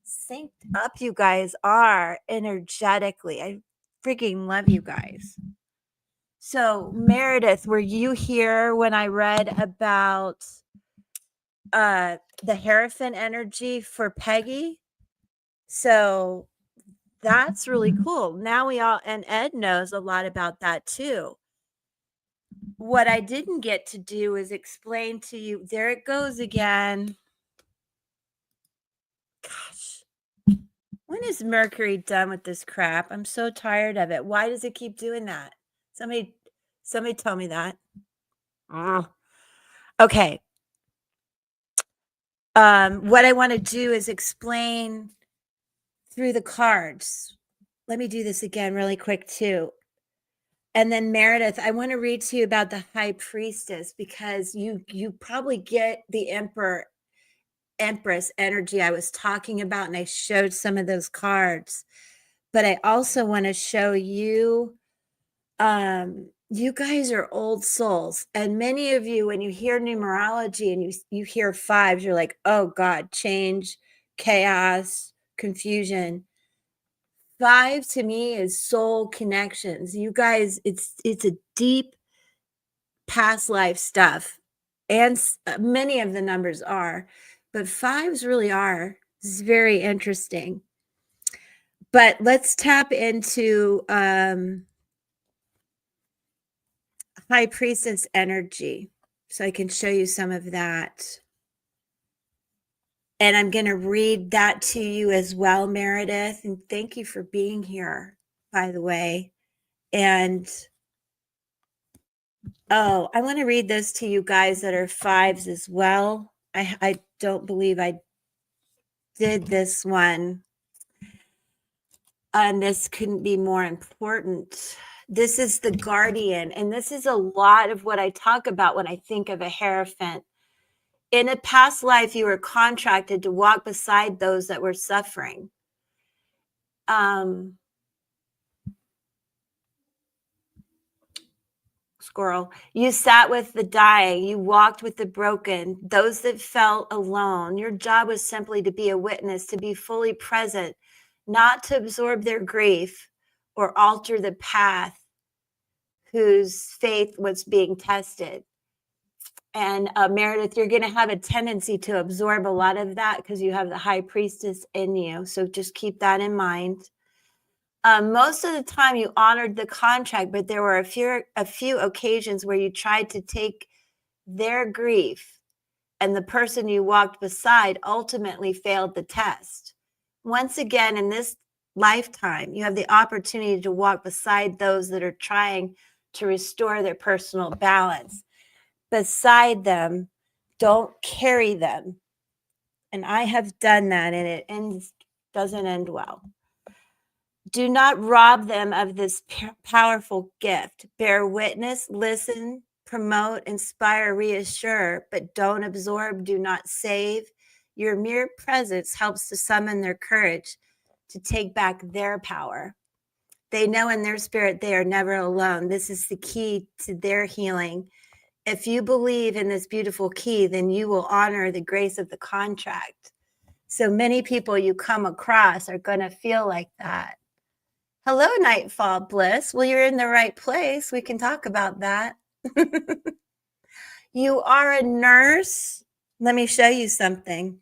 synced up you guys are energetically. I freaking love you guys. So, Meredith, were you here when I read about the Hierophant energy for Peggy? So that's really cool. Now we all, and Ed knows a lot about that too. What I didn't get to do is explain to you. There it goes again. Gosh, when is Mercury done with this crap? I'm so tired of it. Why does it keep doing that? Somebody tell me that. Okay. What I want to do is explain through the cards. Let me do this again really quick too. And then Meredith, I want to read to you about the High Priestess, because you probably get the Empress energy I was talking about, and I showed some of those cards. But I also want to show you, you guys are old souls, and many of you, when you hear numerology and you hear 5s, you're like, oh God, change, chaos, confusion. 5 to me is soul connections. You guys, it's a deep past life stuff, and many of the numbers are, but 5s really are. This is very interesting. But let's tap into High Priestess energy so I can show you some of that. And I'm going to read that to you as well, Meredith. And thank you for being here, by the way. And oh, I want to read this to you guys that are 5s as well. I don't believe I did this one. And this couldn't be more important. This is the Guardian. And this is a lot of what I talk about when I think of a Hierophant. In a past life, you were contracted to walk beside those that were suffering. Squirrel. You sat with the dying. You walked with the broken, those that felt alone. Your job was simply to be a witness, to be fully present, not to absorb their grief or alter the path whose faith was being tested. And Meredith, you're going to have a tendency to absorb a lot of that because you have the High Priestess in you. So just keep that in mind. Most of the time you honored the contract, but there were a few occasions where you tried to take their grief, and the person you walked beside ultimately failed the test. once again, in this lifetime, you have the opportunity to walk beside those that are trying to restore their personal balance. Beside them, don't carry them. And I have done that, and it doesn't end well. Do not rob them of this powerful gift. Bear witness, listen, promote, inspire, reassure, but don't absorb, do not save. Your mere presence helps to summon their courage to take back their power. They know in their spirit they are never alone. This is the key to their healing. If you believe in this beautiful key, then you will honor the grace of the contract. So many people you come across are going to feel like that. Hello, Nightfall Bliss. Well, you're in the right place. We can talk about that. You are a nurse. Let me show you something.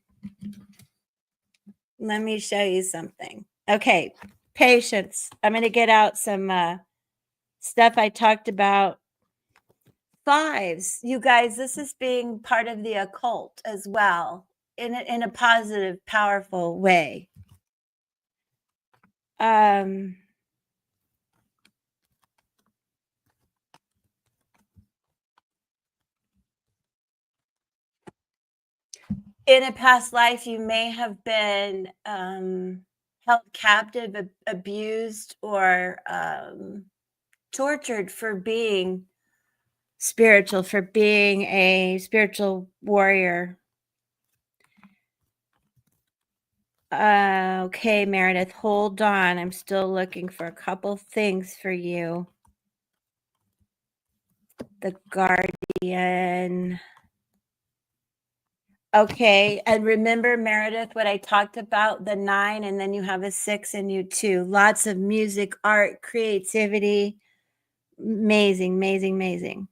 Let me show you something. Okay, patience. I'm going to get out some stuff I talked about. Fives. You guys, this is being part of the occult as well in a positive, powerful way. In a past life, you may have been held captive, abused, or tortured for being spiritual, for being a spiritual warrior. Okay, Meredith, hold on. I'm still looking for a couple things for you. The Guardian. Okay, and remember, Meredith, what I talked about, the 9, and then you have a 6 and you 2. Lots of music, art, creativity. Amazing, amazing, amazing.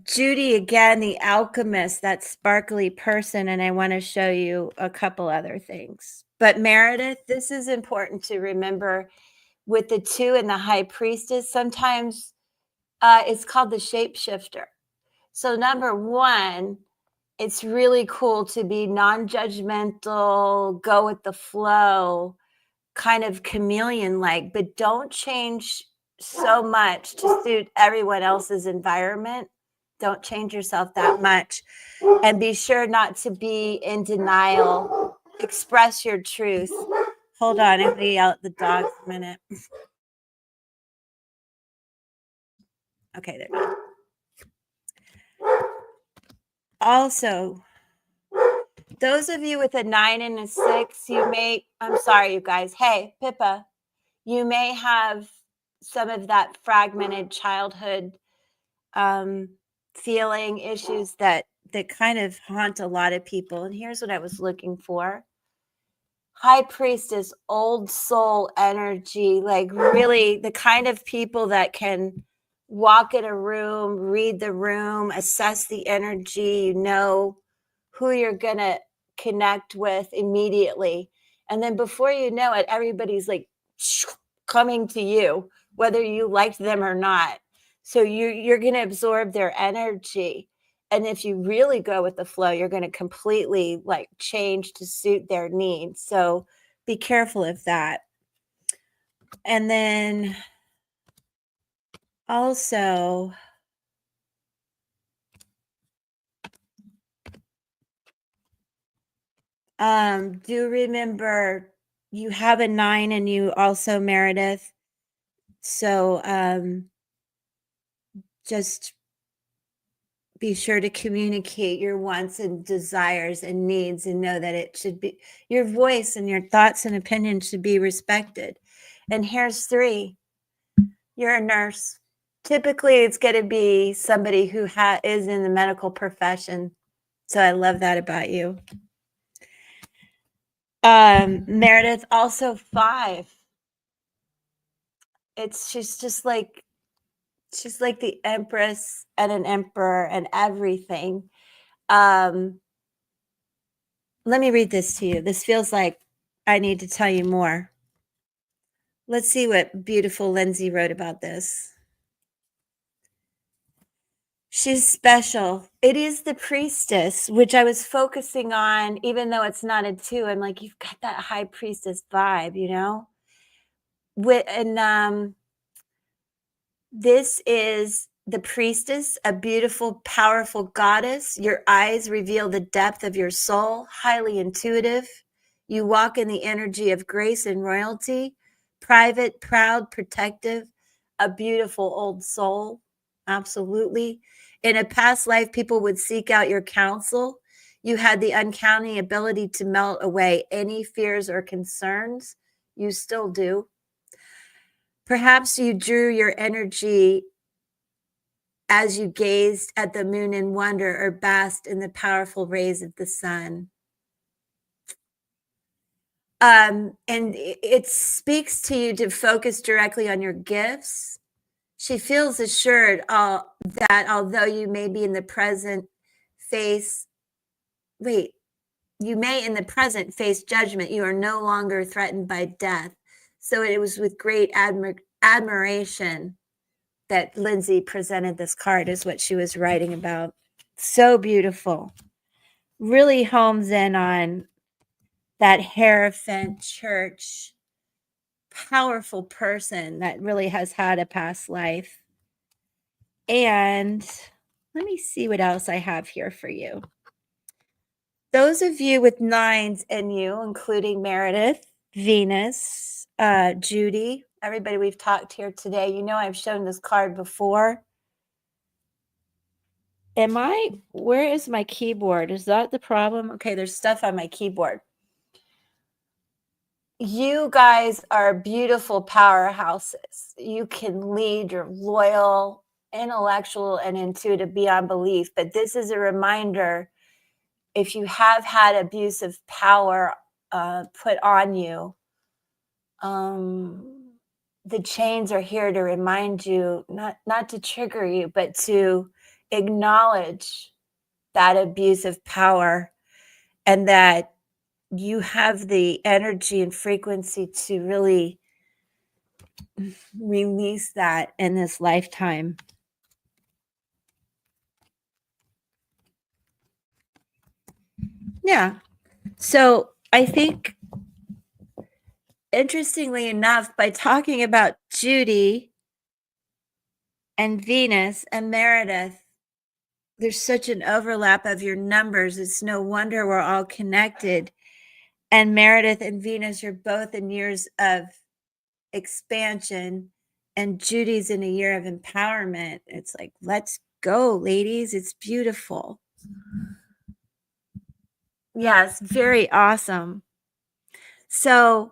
Judy, again, the alchemist, that sparkly person, and I want to show you a couple other things. But Meredith, this is important to remember with the 2 and the high priestess. Sometimes it's called the shapeshifter. So number 1, it's really cool to be non-judgmental, go with the flow, kind of chameleon-like, but don't change so much to suit everyone else's environment. Don't change yourself that much. And be sure not to be in denial. Express your truth. Hold on, I'm going to yell at the dogs a minute. Okay, there we go. Also, those of you with a 9 and a 6, you may, I'm sorry, you guys. Hey, Pippa, you may have some of that fragmented childhood feeling issues that kind of haunt a lot of people. And here's what I was looking for. High priestess, old soul energy, like really the kind of people that can walk in a room, read the room, assess the energy, you know who you're going to connect with immediately. And then before you know it, everybody's like coming to you, whether you liked them or not. So you're going to absorb their energy. And if you really go with the flow, you're going to completely like change to suit their needs. So be careful of that. And then also, do remember you have a 9 and you also, Meredith. So just be sure to communicate your wants and desires and needs and know that it should be your voice and your thoughts and opinions should be respected. And here's 3. You're a nurse. Typically, it's going to be somebody who is in the medical profession. So I love that about you. Meredith, also 5. She's just like the empress and an emperor and everything. Let me read this to you. This feels like I need to tell you more. Let's see what beautiful Lindsay wrote about this. She's special. It is the priestess, which I was focusing on, even though it's not a two. I'm like, you've got that high priestess vibe, you know? And this is the priestess, a beautiful, powerful goddess. Your eyes reveal the depth of your soul, highly intuitive. You walk in the energy of grace and royalty, private, proud, protective, a beautiful old soul. Absolutely. In a past life, people would seek out your counsel. You had the uncanny ability to melt away any fears or concerns. You still do. Perhaps you drew your energy as you gazed at the moon in wonder or basked in the powerful rays of the sun. And it speaks to you to focus directly on your gifts. She feels assured that although you may be in the present face, you may in the present face judgment, you are no longer threatened by death. So it was with great admiration that Lindsay presented this card, is what she was writing about. So beautiful. Really homes in on that Hierophant church, powerful person that really has had a past life. And let me see what else I have here for you. Those of you with nines in you, including Meredith, Venus, Judy, everybody we've talked here today, you know I've shown this card before. Where is my keyboard? Is that the problem? Okay, there's stuff on my keyboard. You guys are beautiful powerhouses. You can lead, you're loyal, intellectual, and intuitive beyond belief. But this is a reminder, if you have had abuse of power put on you, the chains are here to remind you, not to trigger you, but to acknowledge that abuse of power, and that you have the energy and frequency to really release that in this lifetime. Yeah. So I think, interestingly enough, by talking about Judy and Venus and Meredith, there's such an overlap of your numbers. It's no wonder we're all connected. And Meredith and Venus are both in years of expansion, and Judy's in a year of empowerment. It's like, let's go, ladies. It's beautiful. Yes, very awesome. So,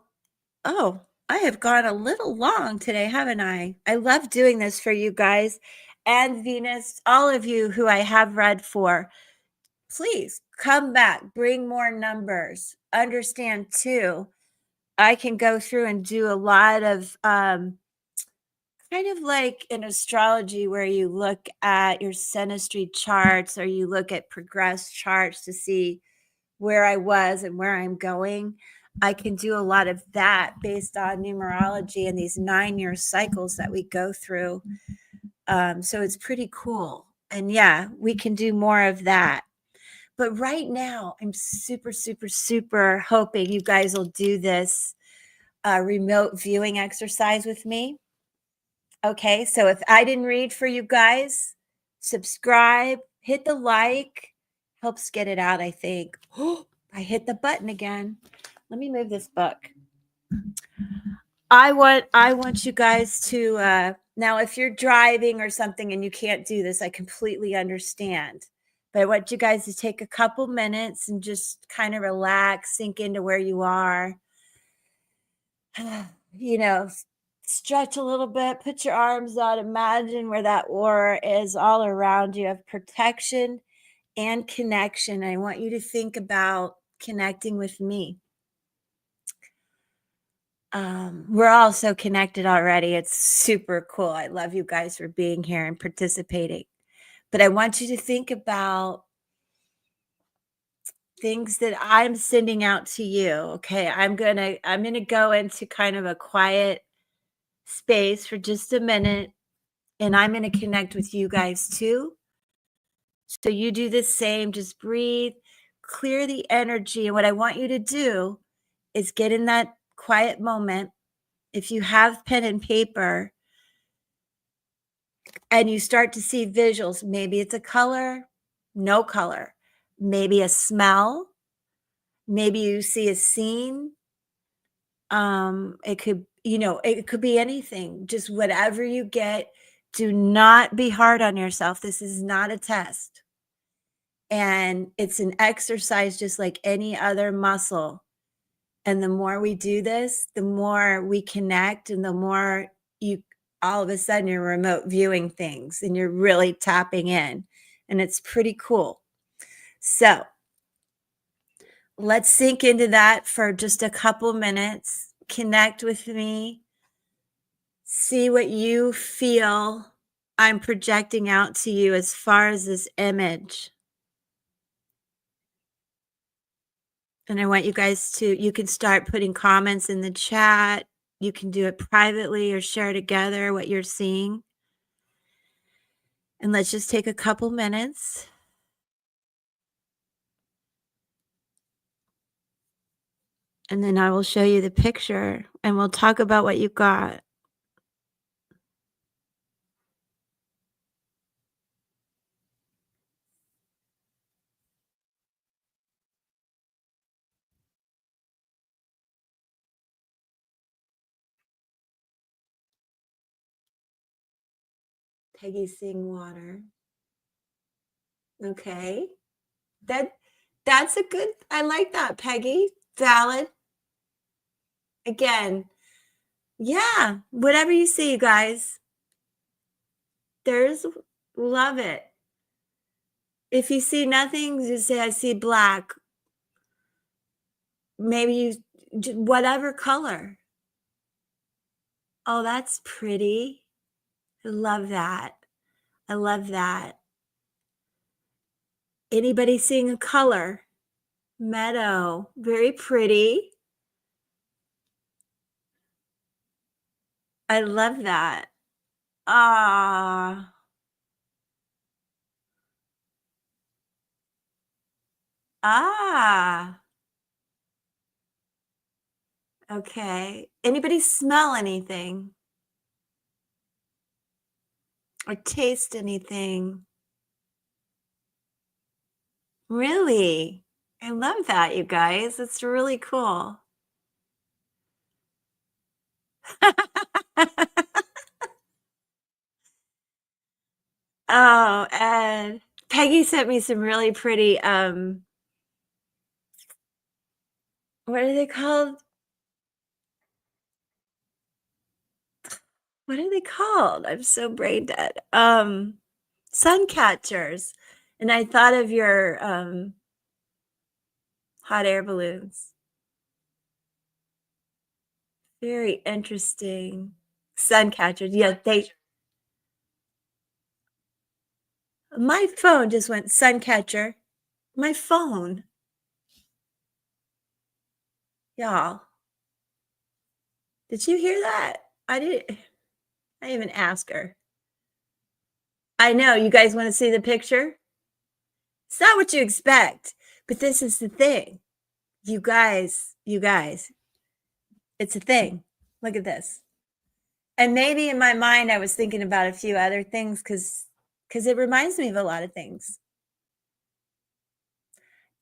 I have gone a little long today, haven't I? I love doing this for you guys and Venus, all of you who I have read for. Please come back, bring more numbers. Understand too, I can go through and do a lot of kind of like in astrology, where you look at your synastry charts or you look at progress charts to see where I was and where I'm going. I can do a lot of that based on numerology and these 9-year cycles that we go through. So it's pretty cool. And yeah, we can do more of that. But right now, I'm super, super, super hoping you guys will do this remote viewing exercise with me. Okay, so if I didn't read for you guys, subscribe, hit the like, helps get it out, I think. Oh, I hit the button again. Let me move this book. I want you guys to now, if you're driving or something and you can't do this, I completely understand. But I want you guys to take a couple minutes and just kind of relax, sink into where you are. You know, stretch a little bit, put your arms out, imagine where that aura is all around you of protection and connection. I want you to think about connecting with me. We're all so connected already. It's super cool. I love you guys for being here and participating. But I want you to think about things that I'm sending out to you. Okay, I'm gonna go into kind of a quiet space for just a minute, and I'm gonna connect with you guys too. So you do the same, just breathe, clear the energy. And what I want you to do is get in that quiet moment. If you have pen and paper and you start to see visuals, maybe it's a color, no color, maybe a smell, maybe you see a scene. It could, it could be anything, just whatever you get. Do not be hard on yourself. This is not a test. And it's an exercise just like any other muscle. And the more we do this, the more we connect and the more you all of a sudden you're remote viewing things and you're really tapping in. And it's pretty cool. So let's sink into that for just a couple minutes. Connect with me. See what you feel I'm projecting out to you as far as this image. And I want you guys to, you can start putting comments in the chat. You can do it privately or share together what you're seeing. And let's just take a couple minutes. And then I will show you the picture and we'll talk about what you got. Peggy's seeing water. Okay. That's a good, I like that, Peggy. Valid. Again, yeah, whatever you see, you guys. There's, love it. If you see nothing, just say, I see black. Maybe you, whatever color. Oh, that's pretty. I love that. I love that. Anybody seeing a color? Meadow. Very pretty. I love that. Ah. Ah. Okay. Anybody smell anything? Or taste anything? Really? I love that, you guys. It's really cool. Oh, and Peggy sent me some really pretty, what are they called? What are they called? I'm so brain dead. Sun catchers. And I thought of your hot air balloons. Very interesting. Sun catchers. Yeah, my phone just went sun catcher. My phone. Y'all. Did you hear that? I didn't even ask her. I know you guys want to see the picture. It's not what you expect, but this is the thing. You guys, it's a thing. Look at this. And maybe in my mind, I was thinking about a few other things because it reminds me of a lot of things.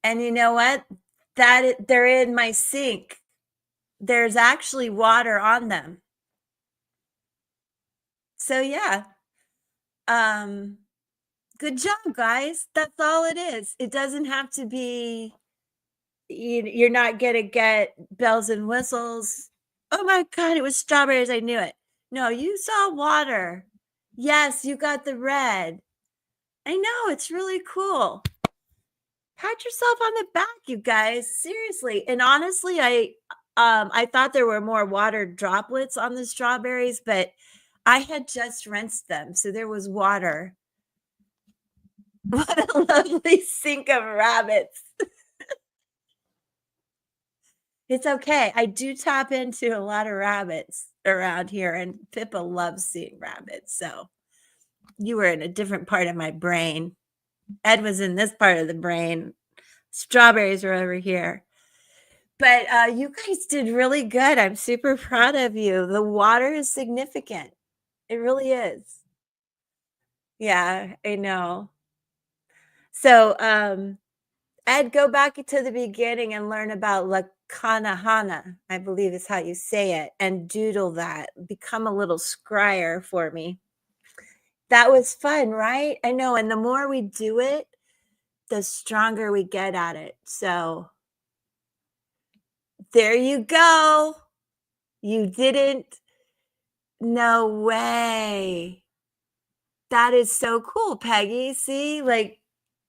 And you know what? They're in my sink. There's actually water on them. So yeah. Good job, guys. That's all it is. It doesn't have to be, you're not gonna get bells and whistles. Oh my God, it was strawberries. I knew it. No, you saw water. Yes, you got the red. I know, it's really cool. Pat yourself on the back, you guys. Seriously. And honestly, I thought there were more water droplets on the strawberries, but I had just rinsed them, so there was water. What a lovely sink of rabbits. It's okay. I do tap into a lot of rabbits around here, and Pippa loves seeing rabbits. So you were in a different part of my brain. Ed was in this part of the brain. Strawberries are over here. But you guys did really good. I'm super proud of you. The water is significant. It really is. Yeah, I know. So, Ed, go back to the beginning and learn about Lakahana, I believe is how you say it, and doodle that. Become a little scryer for me. That was fun, right? I know. And the more we do it, the stronger we get at it. So there you go. You didn't. No way. That is so cool, Peggy. See, like,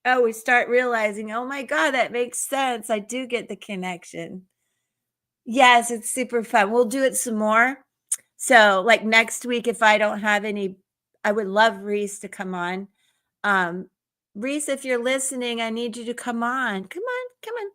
oh, we start realizing, oh my God, that makes sense. I do get the connection. Yes, it's super fun. We'll do it some more. So, like next week, if I don't have any, I would love Reese to come on. Um, Reese, if you're listening, I need you to come on. Come on, come on.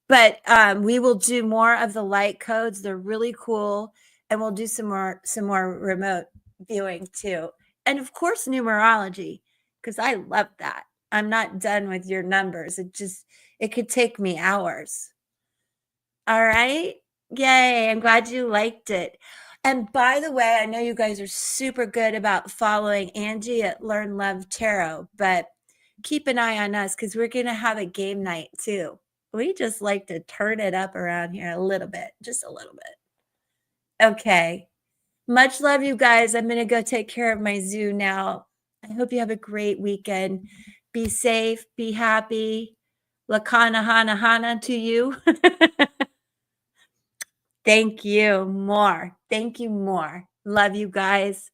But we will do more of the light codes. They're really cool, and we'll do some more remote viewing too. And of course, numerology, because I love that. I'm not done with your numbers. It could take me hours. All right. Yay. I'm glad you liked it. And by the way, I know you guys are super good about following Angie at Learn Love Tarot, but keep an eye on us because we're going to have a game night too. We just like to turn it up around here a little bit, just a little bit. Okay. Much love, you guys. I'm going to go take care of my zoo now. I hope you have a great weekend. Be safe, be happy. Lakana Hana Hana to you. Thank you more. Thank you more. Love you guys.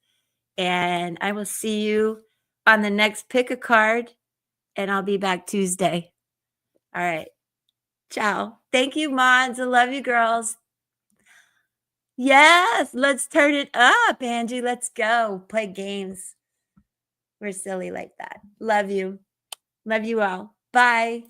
And I will see you on the next pick a card. And I'll be back Tuesday. All right. Ciao. Thank you, Mods. I love you, girls. Yes, let's turn it up, Angie. Let's go play games. We're silly like that. Love you. Love you all. Bye.